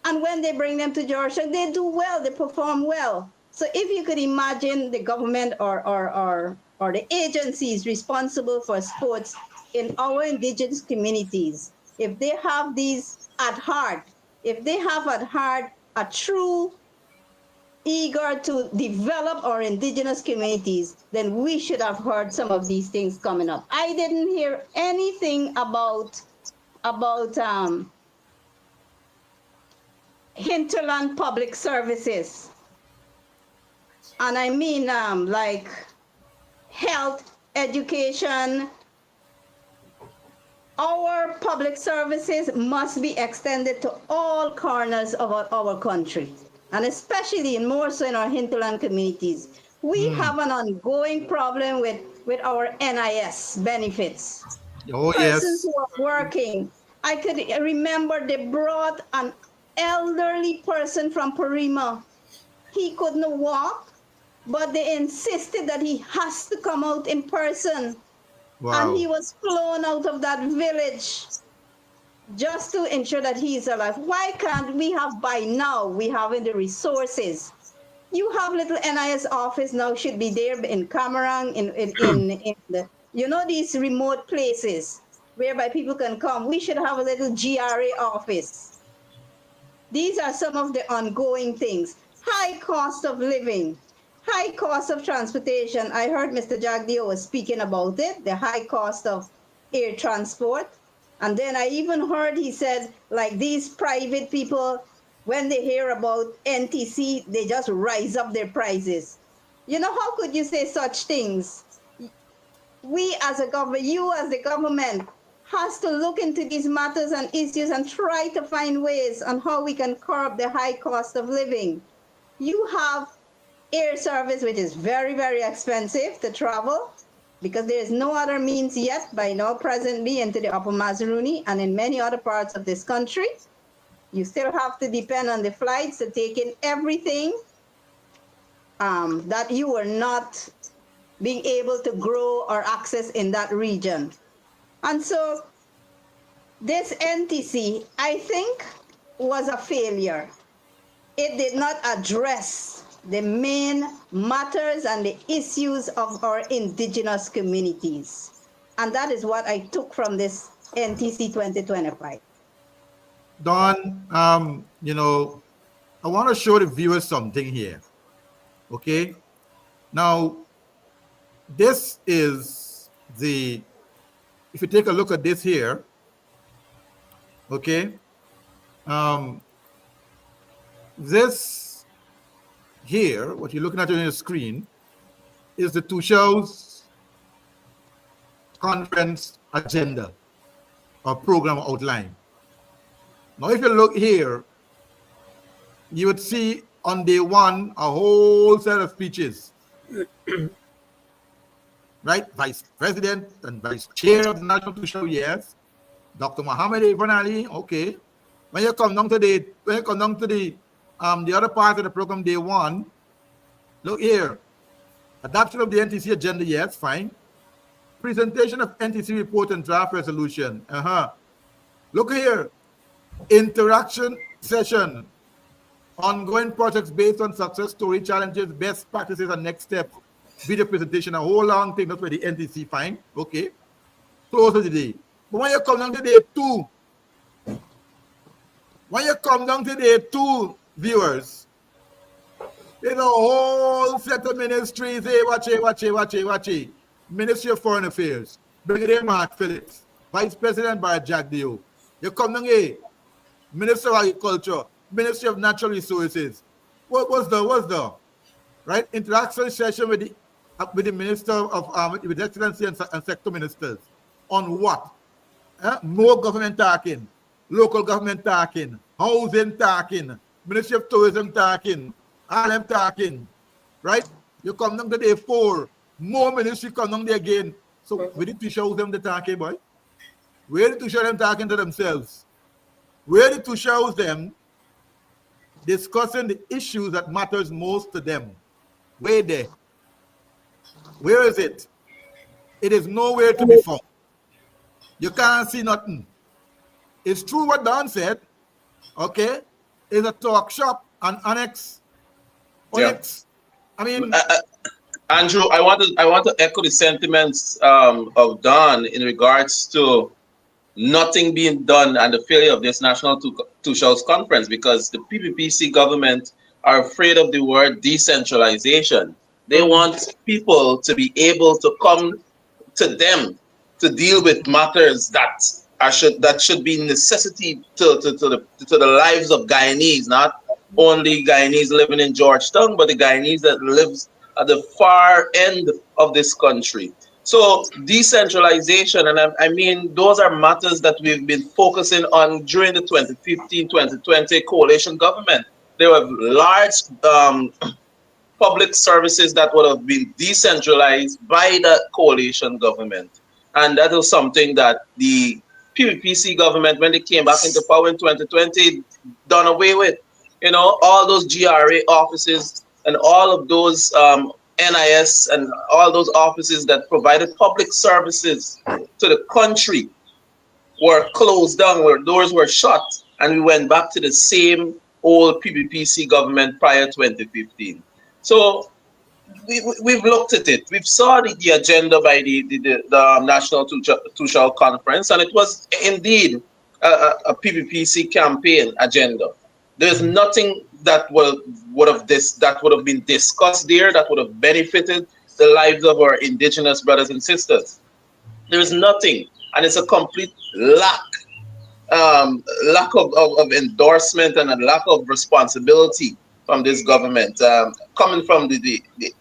And when they bring them to Georgia, they do well, they perform well. So if you could imagine the government or the agencies responsible for sports in our indigenous communities, if they have these at heart, if they have at heart a true eager to develop our indigenous communities, then we should have heard some of these things coming up. I didn't hear anything about hinterland public services. And I mean like health, education. Our public services must be extended to all corners of our country, and especially and more so in our hinterland communities. We have an ongoing problem with our NIS benefits. Oh, Persons yes. who are working. I could remember they brought an elderly person from Parima. He couldn't walk, but they insisted that he has to come out in person. And he Wow. was flown out of that village just to ensure that he's alive. Why can't we have by now, we have in the resources? You have little NIS office now should be there in Camarang, in the, these remote places whereby people can come. We should have a little GRA office. These are some of the ongoing things. High cost of living, high cost of transportation. I heard Mr. Jagdio was speaking about it, the high cost of air transport. And then I even heard he said, like these private people, when they hear about NTC, they just rise up their prices. How could you say such things? We as a government, you as the government, has to look into these matters and issues and try to find ways on how we can curb the high cost of living. You have air service, which is very, very expensive to travel because there is no other means yet by now presently into the Upper Mazaruni and in many other parts of this country. You still have to depend on the flights to take in everything that you are not being able to grow or access in that region. And so this NTC, I think, was a failure. It did not address the main matters and the issues of our indigenous communities. And that is what I took from this NTC 2025. Don, I want to show the viewers something here. Okay. Now, this is if you take a look at this here, okay, this here, what you're looking at on your screen, is the Tushau's conference agenda or program outline. Now, if you look here, you would see on day one a whole set of speeches. Right? Vice President and Vice Chair of the National Two Show, yes. Dr. Muhammad Ibn Ali, okay. When you come down to the other part of the program, day one, look here. Adoption of the NTC agenda, yes, fine. Presentation of NTC report and draft resolution. Look here. Interaction session. Ongoing projects based on success story, challenges, best practices, and next steps. Video presentation, a whole long thing. That's where the NTC, fine. Okay. Close of the day. But when you come down to day two, viewers, there's a whole set of ministries. Hey, watch it. Ministry of Foreign Affairs. Brigadier Mark Phillips. Vice President Barrett Jack Dio. You come down here. Minister of Agriculture. Ministry of Natural Resources. What was the right interaction session with the Minister of with Excellency and Sector Ministers on what? More government talking, local government talking, housing talking, Ministry of Tourism talking, all them talking, right? You come down to day 4, more ministry come down there again. So we need to show them the talking, boy. We need to show them talking to themselves. We need to show them discussing the issues that matters most to them. Where there? Where is it? It is nowhere to be found. You can't see nothing. It's true what Don said. Okay, it's a talk shop and annex. Yeah. I mean, Andrew, I want to echo the sentiments of Don in regards to nothing being done and the failure of this National Two Shows Conference, because the PPPC government are afraid of the word decentralization. They want people to be able to come to them to deal with matters that should be necessity to the lives of Guyanese, not only Guyanese living in Georgetown, but the Guyanese that lives at the far end of this country. So decentralization, and I mean, those are matters that we've been focusing on during the 2015-2020 coalition government. There were large public services that would have been decentralized by the coalition government. And that was something that the PPPC government, when they came back into power in 2020, done away with. You know, all those GRA offices and all of those NIS and all those offices that provided public services to the country were closed down, where doors were shut, and we went back to the same old PPPC government prior to 2015. So we've looked at it. We've saw the agenda by the National Two Show Conference, and it was indeed a PPPC campaign agenda. There's nothing that would have been discussed there that would have benefited the lives of our indigenous brothers and sisters. There's nothing, and it's a complete lack of endorsement and a lack of responsibility from this government, coming from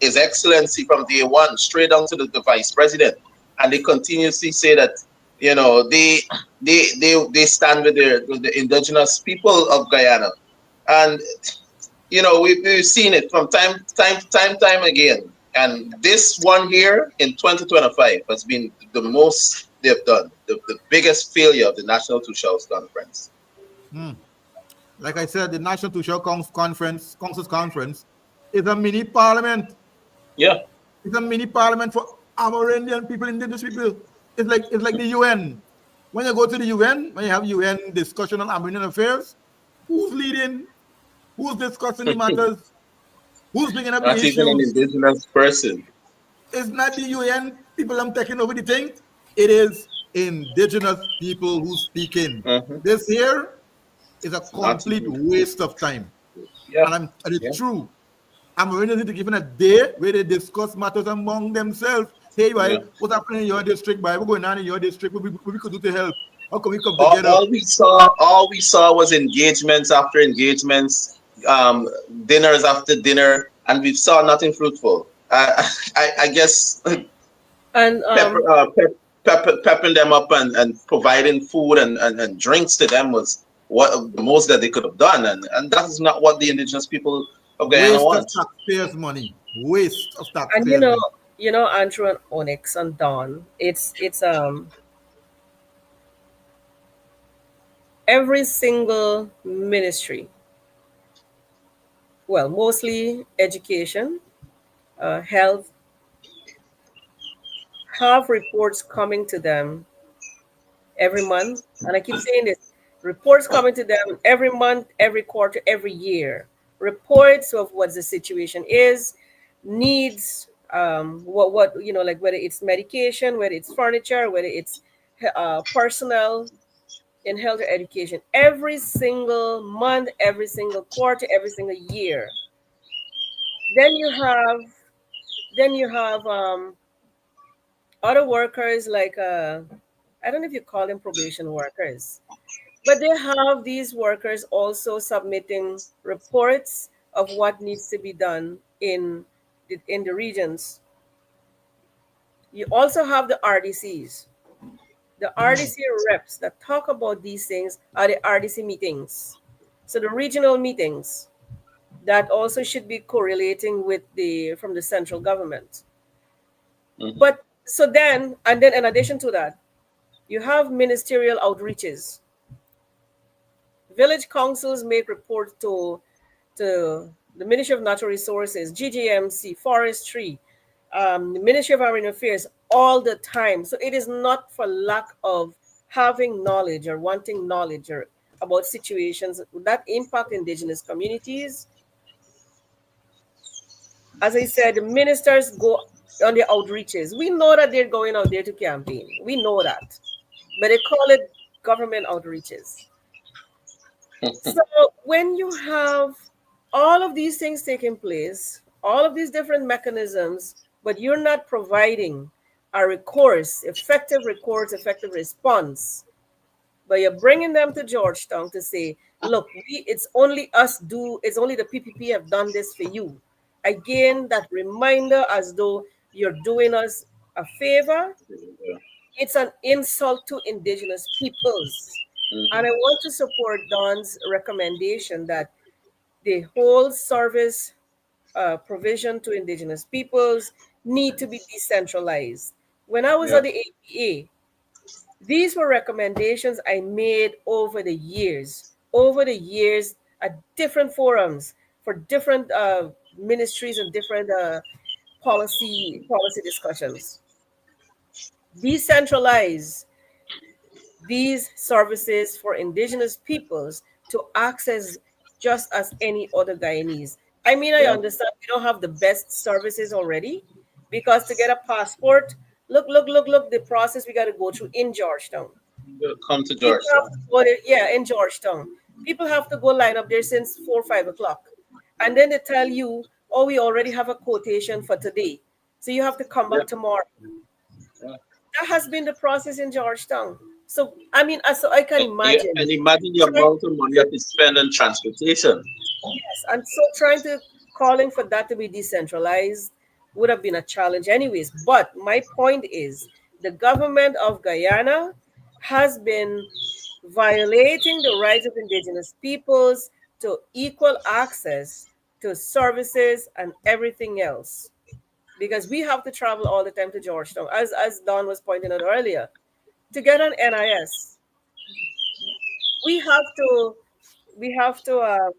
His Excellency from day one straight down to the Vice President, and they continuously say that, you know, they stand with the indigenous people of Guyana. And you know, we've seen it from time again. And this one here in 2025 has been the most they've done, the biggest failure of the National Two Shows Conference. Like I said, the National Two Show Council's Conference is a mini parliament. Yeah, it's a mini parliament for Amerindian people, indigenous people. It's like the UN. When you go to the UN, when you have UN discussion on Amerindian affairs, who's leading? Who's discussing the matters? Who's bringing up the issues? Not even an indigenous person. It's not the UN people I'm taking over the thing. It is indigenous people who's speaking. This here is a complete waste of time. Yeah. And it's true. I'm really to give a day where they discuss matters among themselves. Hey, what's happening in your district? What's going on in your district? What we could do to help? How can we come together? All we saw was engagements after engagements, dinners after dinner, and we saw nothing fruitful. I guess and peppering them up and providing food and drinks to them was what the most that they could have done, and that is not what the indigenous people of Guyana Waste of want. taxpayers' money. Waste of And taxpayers' money. Andrew and Onyx and Don, it's every single ministry, well, mostly education, health, have reports coming to them every month. And I keep saying this, reports coming to them every month, every quarter, every year. Reports of what the situation is, needs, what like whether it's medication, whether it's furniture, whether it's personnel in health or education. Every single month, every single quarter, every single year. Then you have other workers like I don't know if you call them probation workers, but they have these workers also submitting reports of what needs to be done in the regions. You also have the RDCs. The RDC reps that talk about these things are the RDC meetings. So the regional meetings that also should be correlating with the from the central government. Mhm. But so then, and then in addition to that, you have ministerial outreaches. Village councils make reports to the Ministry of Natural Resources, GGMC, Forestry, the Ministry of Foreign Affairs all the time. So it is not for lack of having knowledge or wanting knowledge or about situations that impact indigenous communities. As I said, the ministers go on their outreaches. We know that they're going out there to campaign. We know that. But they call it government outreaches. So when you have all of these things taking place, all of these different mechanisms, but you're not providing a recourse, effective response, but you're bringing them to Georgetown to say, look, it's only it's only the PPP have done this for you. Again, that reminder as though you're doing us a favor. It's an insult to indigenous peoples. And I want to support Don's recommendation that the whole service provision to indigenous peoples need to be decentralized. When I was Yeah. at the APA, these were recommendations I made over the years at different forums for different ministries and different policy discussions. Decentralize these services for indigenous peoples to access just as any other Guyanese. I mean, I Yeah. understand we don't have the best services already because to get a passport, look, the process we got to go through in Georgetown. Come to People have Georgetown. to go there, yeah, in Georgetown. People have to go line up there since 4 or 5 o'clock. And then they tell you, oh, we already have a quotation for today. So you have to come Yeah. back tomorrow. Yeah. That has been the process in Georgetown. So I mean, so I can imagine. And imagine the Trying, amount of money you have to spend on transportation. yes, and so trying to calling for that to be decentralized would have been a challenge, anyways. But my point is, the government of Guyana has been violating the rights of indigenous peoples to equal access to services and everything else. Because we have to travel all the time to Georgetown, as Don was pointing out earlier, to get an NIS. We have to, we have to.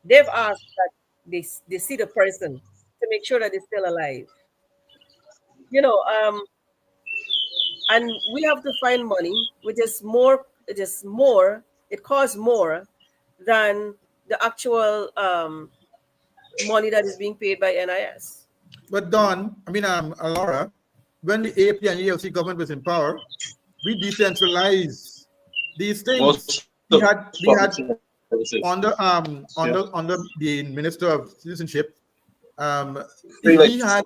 They've asked that they see the person to make sure that they're still alive. You know, and we have to find money, which is more. It is more. It costs more than the actual money that is being paid by NIS. But Don, I mean, Laura, when the AP and ELC government was in power, we decentralized these things. Most of We public had services. under the Minister of Citizenship, he Felix. had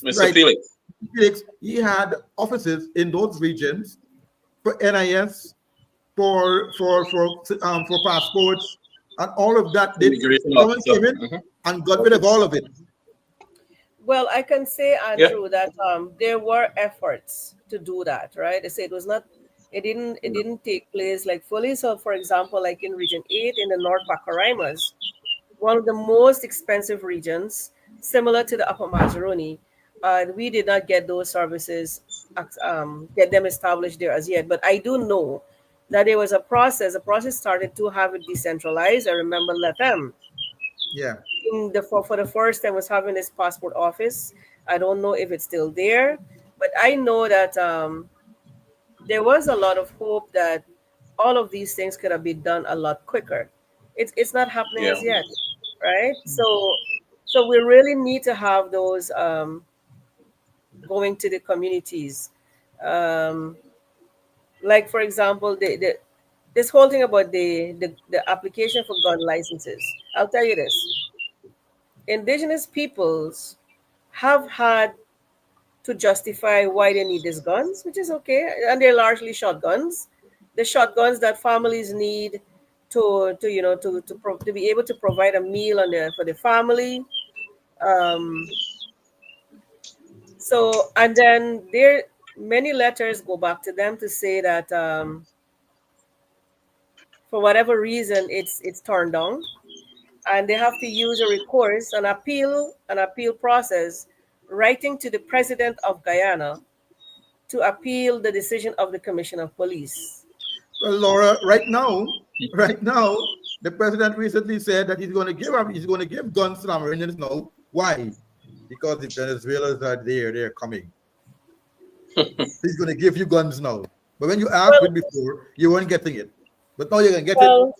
Mr. right. Felix. He had offices in those regions for NIS, for passports, and all of that. Immigration Someone officer. came in and got rid of all of it. Well, I can say, Yeah. Andrew, that there were efforts to do that, right? They say it was not It didn't take place like fully. So, for example, like in Region 8 in the North Pacaraimos, one of the most expensive regions, similar to the Upper Mazaruni, we did not get those services, get them established there as yet. But I do know that there was a process. A process started to have it decentralized. I remember Latam Yeah. for the first time was having this passport office. I don't know if it's still there, but I know that there was a lot of hope that all of these things could have been done a lot quicker. It's not happening Yeah. as yet, right? So we really need to have those going to the communities. Um, like for example, this whole thing about the application for gun licenses. I'll tell you this: indigenous peoples have had to justify why they need these guns, which is okay, and they're largely shotguns, the shotguns that families need to be able to provide a meal for the family. Um, so and then there many letters go back to them to say that for whatever reason it's turned down, and they have to use a recourse, an appeal process, writing to the president of Guyana to appeal the decision of the Commission of Police. Well, Laura, right now, the president recently said that he's going to give guns to the Americans now. Why? Because the Venezuelans are there, they're coming. He's going to give you guns now. But when you asked for Well, it before, you weren't getting it. But now you can get it. well,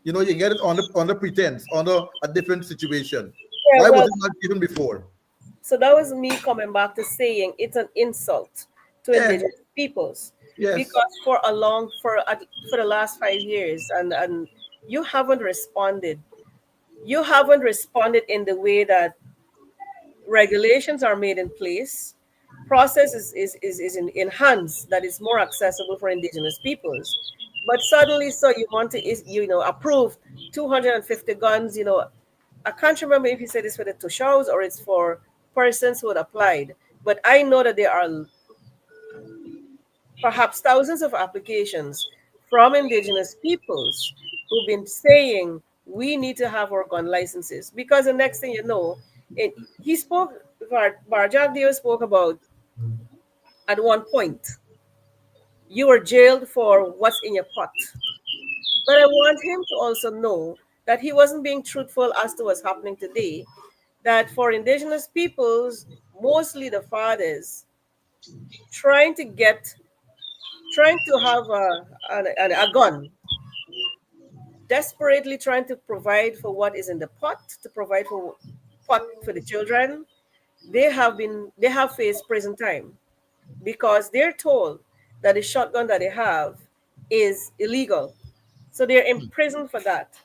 You know, you get it on the pretense, under a different situation. yeah, Why was well, it not given before? so that was me coming back to saying it's an insult to Yeah. indigenous peoples, Yes. because for the last 5 years, and you haven't responded. You haven't responded in the way that regulations are made in place, process is enhanced, that is more accessible for indigenous peoples. But suddenly, so you want to approve 250 guns. I can't remember if you said it's for the Tushaus or it's for persons who had applied. But I know that there are perhaps thousands of applications from indigenous peoples who've been saying we need to have our gun licenses, because the next thing you know, he spoke. Barjagdio spoke about at one point you were jailed for what's in your pot. But I want him to also know that he wasn't being truthful as to what's happening today. That for indigenous peoples, mostly the fathers, trying to get, trying to have a gun, desperately trying to provide for what is in the pot, to provide for pot for the children, they have faced prison time because they're told that the shotgun that they have is illegal. So they're imprisoned for that.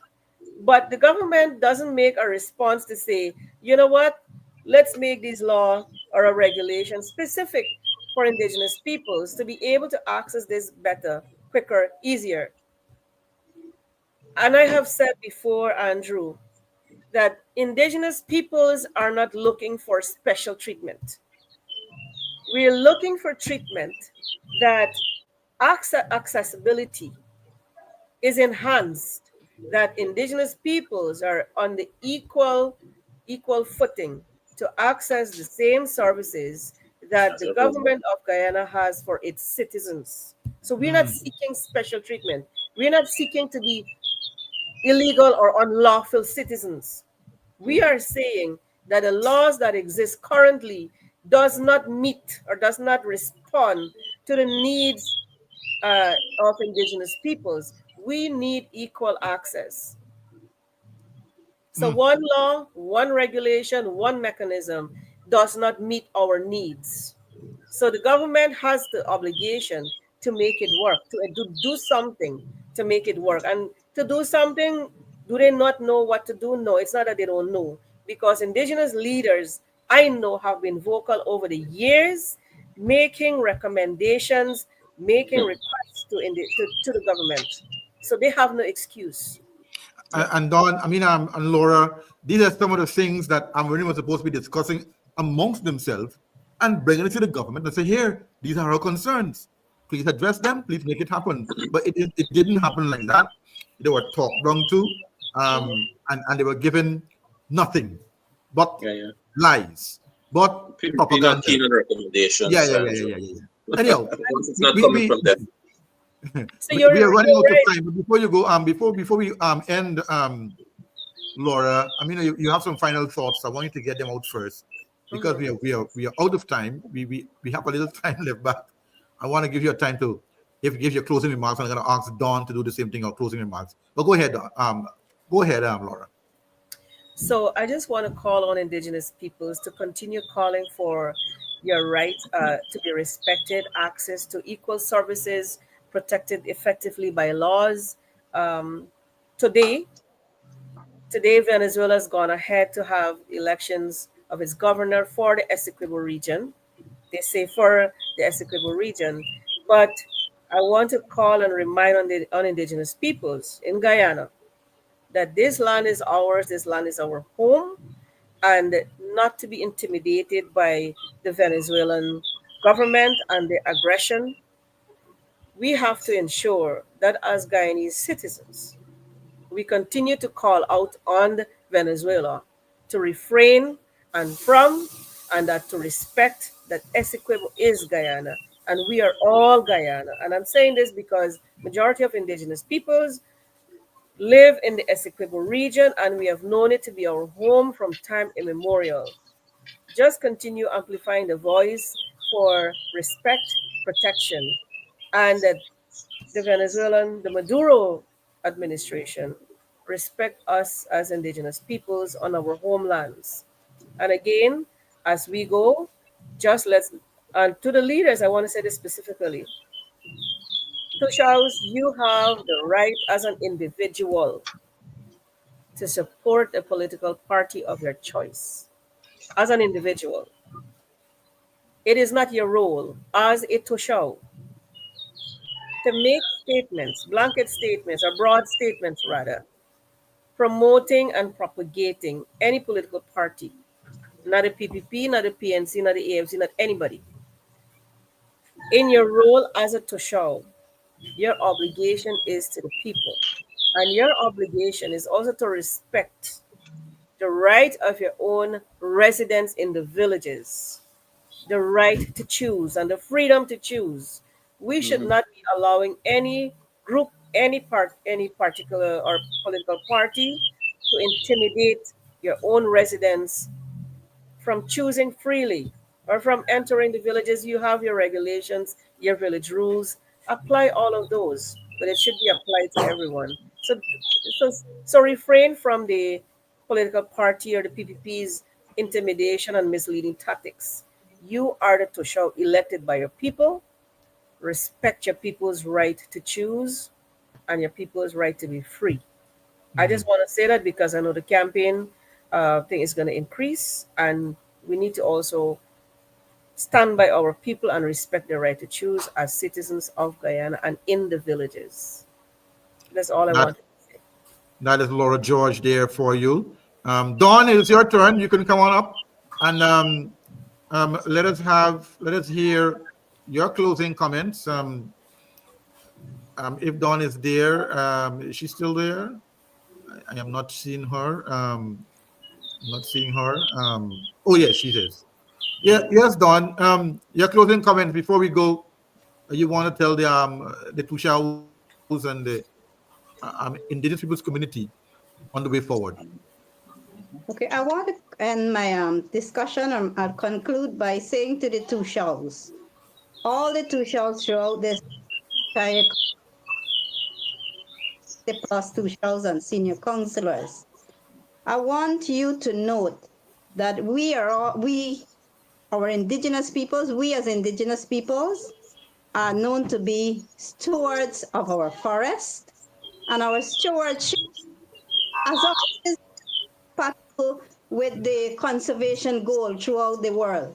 But the government doesn't make a response to say, you know what, let's make this law or a regulation specific for indigenous peoples to be able to access this better, quicker, easier. And I have said before, Andrew, that indigenous peoples are not looking for special treatment. We're looking for treatment that accessibility is enhanced, that indigenous peoples are on the equal footing to access the same services that That's the a good one. government of Guyana has for its citizens. So we're not seeking special treatment. We're not seeking to be illegal or unlawful citizens. We are saying that the laws that exist currently does not meet or does not respond to the needs of indigenous peoples. We need equal access. So one law, one regulation, one mechanism does not meet our needs. So the government has the obligation to make it work, to do something to make it work. And to do something, do they not know what to do? No, it's not that they don't know. Because indigenous leaders, I know, have been vocal over the years, making recommendations, making requests to the government. So they have no excuse. And Don, and Laura, these are some of the things that Amarini was supposed to be discussing amongst themselves and bringing it to the government and say, here, these are our concerns. please address them. Please make it happen. But it didn't happen like that. They were talked down to, and they were given nothing but lies, but People not propaganda. keen on recommendations, Yeah. Anyhow, once it's not coming from them. So we are running out right. of time. But before you go, before we end, Laura, I mean, you have some final thoughts. I want you to get them out first because we are out of time. We have a little time left, but I want to give you a time to give your closing remarks. I'm going to ask Dawn to do the same thing, or closing remarks. But go ahead, Laura. So I just want to call on Indigenous peoples to continue calling for your right to be respected, access to equal services, protected effectively by laws. Um, today, Today, Venezuela has gone ahead to have elections of its governor for the Essequibo region. They say for the Essequibo region, but I want to call and remind on indigenous peoples in Guyana that this land is ours, this land is our home, and not to be intimidated by the Venezuelan government and the aggression. We have to ensure that as Guyanese citizens, we continue to call out on Venezuela to refrain and from and that to respect that Essequibo is Guyana and we are all Guyana. And I'm saying this because majority of indigenous peoples live in the Essequibo region and we have known it to be our home from time immemorial. Just continue amplifying the voice for respect, protection, and that the Maduro administration respect us as indigenous peoples on our homelands. And again, as we go, just let's, and to the leaders, I want to say this specifically. Tushaus, you have the right as an individual to support a political party of your choice. As an individual, it is not your role as a Tushau to make statements, blanket statements, or broad statements rather, promoting and propagating any political party, not the PPP, not the PNC, not the AFC, not anybody. In your role as a Toshao, your obligation is to the people. And your obligation is also to respect the right of your own residents in the villages, the right to choose and the freedom to choose. We should not be allowing any group, any particular or political party to intimidate your own residents from choosing freely or from entering the villages. You have your regulations, your village rules. Apply all of those, but it should be applied to everyone. So, so refrain from the political party or the PPP's intimidation and misleading tactics. You are the Toshao elected by your people. Respect your people's right to choose and your people's right to be free. I just want to say that because I know the campaign thing is going to increase, and we need to also stand by our people and respect their right to choose as citizens of Guyana and in the villages. That's all I That want to say. that is Laura George there for you. Dawn, it's your turn. You can come on up and let us hear your closing comments. If Dawn is there, is she still there? I am not seeing her. Not seeing her. Oh yes, she is. Yeah, yes, Dawn. Your closing comments before we go. You want to tell the Tushaus and the indigenous people's community on the way forward. Okay, I want to end my discussion. I'll conclude by saying to the two shows, all the two shows throughout this entire the plus two shows and senior counselors. I want you to note that our indigenous peoples, we as indigenous peoples, are known to be stewards of our forest, and our stewardship has always compatible with the conservation goal throughout the world.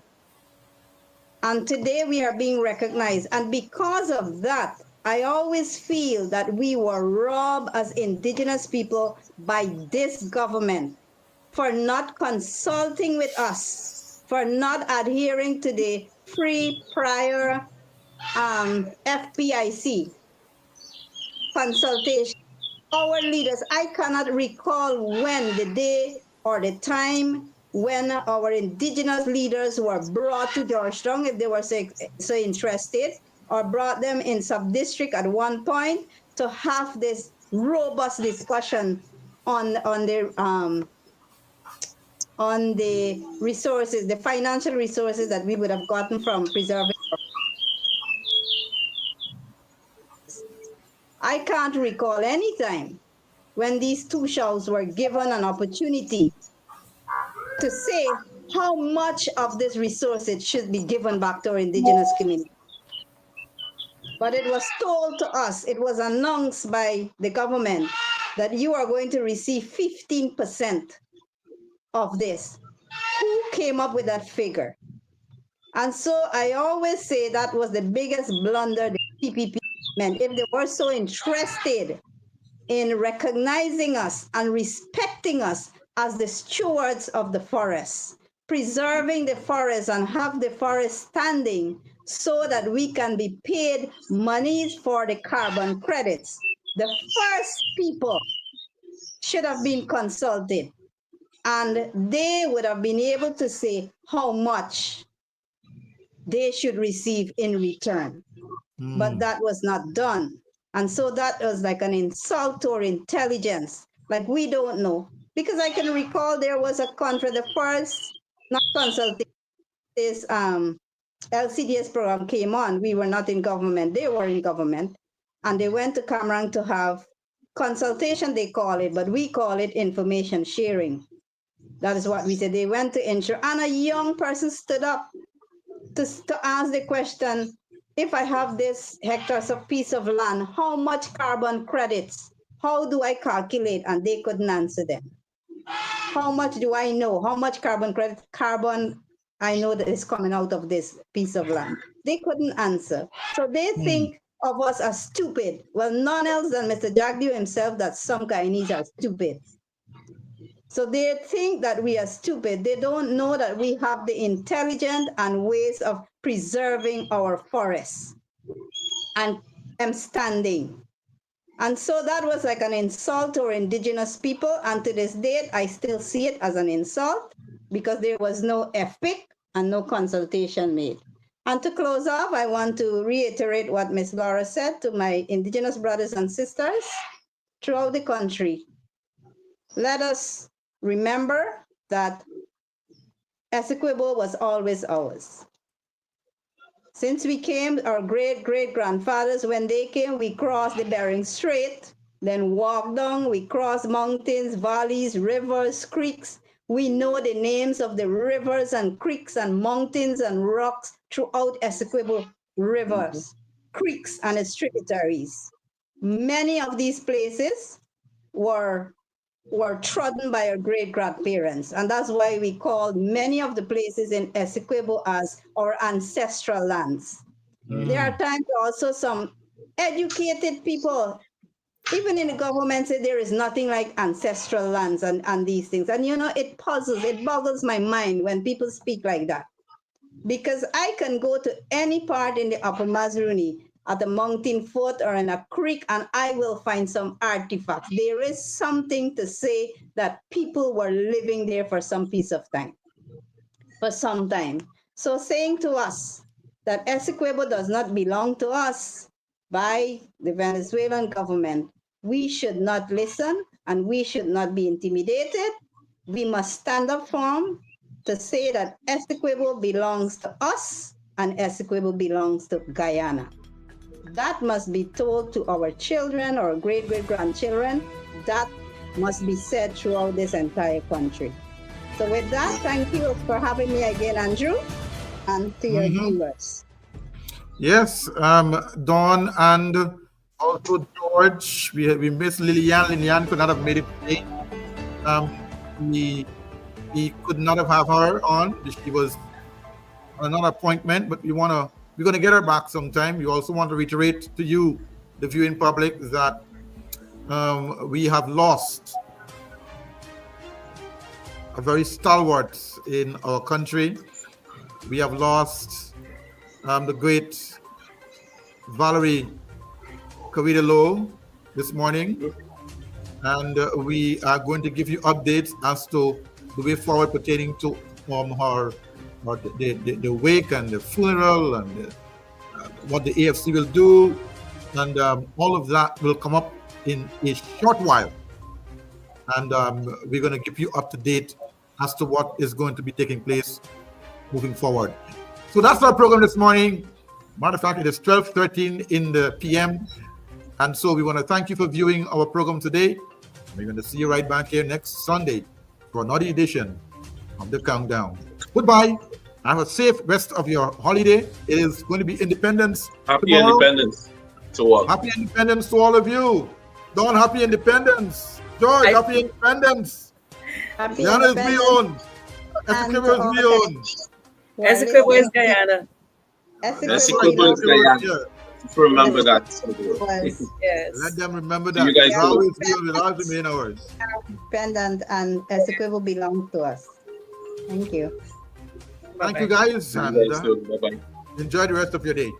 And today we are being recognized. And because of that, I always feel that we were robbed as indigenous people by this government for not consulting with us, for not adhering to the free, prior, FPIC consultation. Our leaders, I cannot recall when the day or the time when our indigenous leaders were brought to Georgetown, if they were so interested, or brought them in sub-district at one point to have this robust discussion on the resources, the financial resources that we would have gotten from preserving. I can't recall any time when these two shows were given an opportunity to say how much of this resources should be given back to our indigenous community. But it was told to us, it was announced by the government that you are going to receive 15% of this. Who came up with that figure? And so I always say that was the biggest blunder the PPP meant. If they were so interested in recognizing us and respecting us as the stewards of the forest, preserving the forest and have the forest standing so that we can be paid monies for the carbon credits, the first people should have been consulted, and they would have been able to say how much they should receive in return. But that was not done. And so that was like an insult to our intelligence. Like we don't know. Because I can recall there was a conference, the first, not consulting, this LCDS program came on. We were not in government. They were in government. And they went to Cameron to have consultation, they call it, but we call it information sharing. That is what we said. They went to ensure, and a young person stood up to ask the question, if I have this hectares of piece of land, how much carbon credits? How do I calculate? And they couldn't answer them. How much do I know? How much carbon credit, I know that is coming out of this piece of land? They couldn't answer. So they think of us as stupid. Well, none else than Mr. Jagdew himself that some Guyanese are stupid. So they think that we are stupid. They don't know that we have the intelligence and ways of preserving our forests and them standing. And so that was like an insult to our indigenous people. And to this date, I still see it as an insult because there was no FPIC and no consultation made. And to close off, I want to reiterate what Ms. Laura said to my indigenous brothers and sisters throughout the country. Let us remember that Essequibo was always ours. Since we came, our great-great-grandfathers, when they came, we crossed the Bering Strait, then walked down, we crossed mountains, valleys, rivers, creeks. We know the names of the rivers and creeks and mountains and rocks throughout Essequibo rivers, creeks, and its tributaries. Many of these places were trodden by our great-grandparents. And that's why we call many of the places in Essequibo as our ancestral lands. There are times also some educated people, even in the government, say there is nothing like ancestral lands and these things. And you know, it boggles my mind when people speak like that. Because I can go to any part in the Upper Mazaruni, at a mountain foot or in a creek, and I will find some artifacts. There is something to say that people were living there for some piece of time, for some time. So saying to us that Essequibo does not belong to us by the Venezuelan government, we should not listen and we should not be intimidated. We must stand up firm to say that Essequibo belongs to us and Essequibo belongs to Guyana. That must be told to our children or great-great-grandchildren. That must be said throughout this entire country. So with that, thank you for having me again, Andrew, and to your viewers. Yes, Dawn and also George. We miss Lillian. Lillian could not have made it today. We could not have her on. She was on another appointment, but we're going to get her back sometime. We also want to reiterate to you, the viewing public, that we have lost a very stalwart in our country. We have lost the great Valerie Carrillo this morning, and we are going to give you updates as to the way forward pertaining to the wake and the funeral and what the AFC will do, and all of that will come up in a short while, and we're going to keep you up to date as to what is going to be taking place moving forward. So that's our program this morning. Matter of fact, it is 12:13 in the PM, and so we want to thank you for viewing our program today. We're going to see you right back here next Sunday for another edition of the Countdown. Goodbye. Have a safe rest of your holiday. It is going to be Independence Happy tomorrow. Independence to all. Happy Independence to all of you. Dawn, happy Independence. George, happy Independence. Happy Diana is Independence. Leon. Essequibo is Leon. Essequibo is Guyana. Essequibo is Guyana. Remember that. Yes. Let them remember that. You guys always do. deal with us in ours. Independent and Essequibo belongs to us. Thank you. Thank you guys, and Bye-bye. enjoy the rest of your day.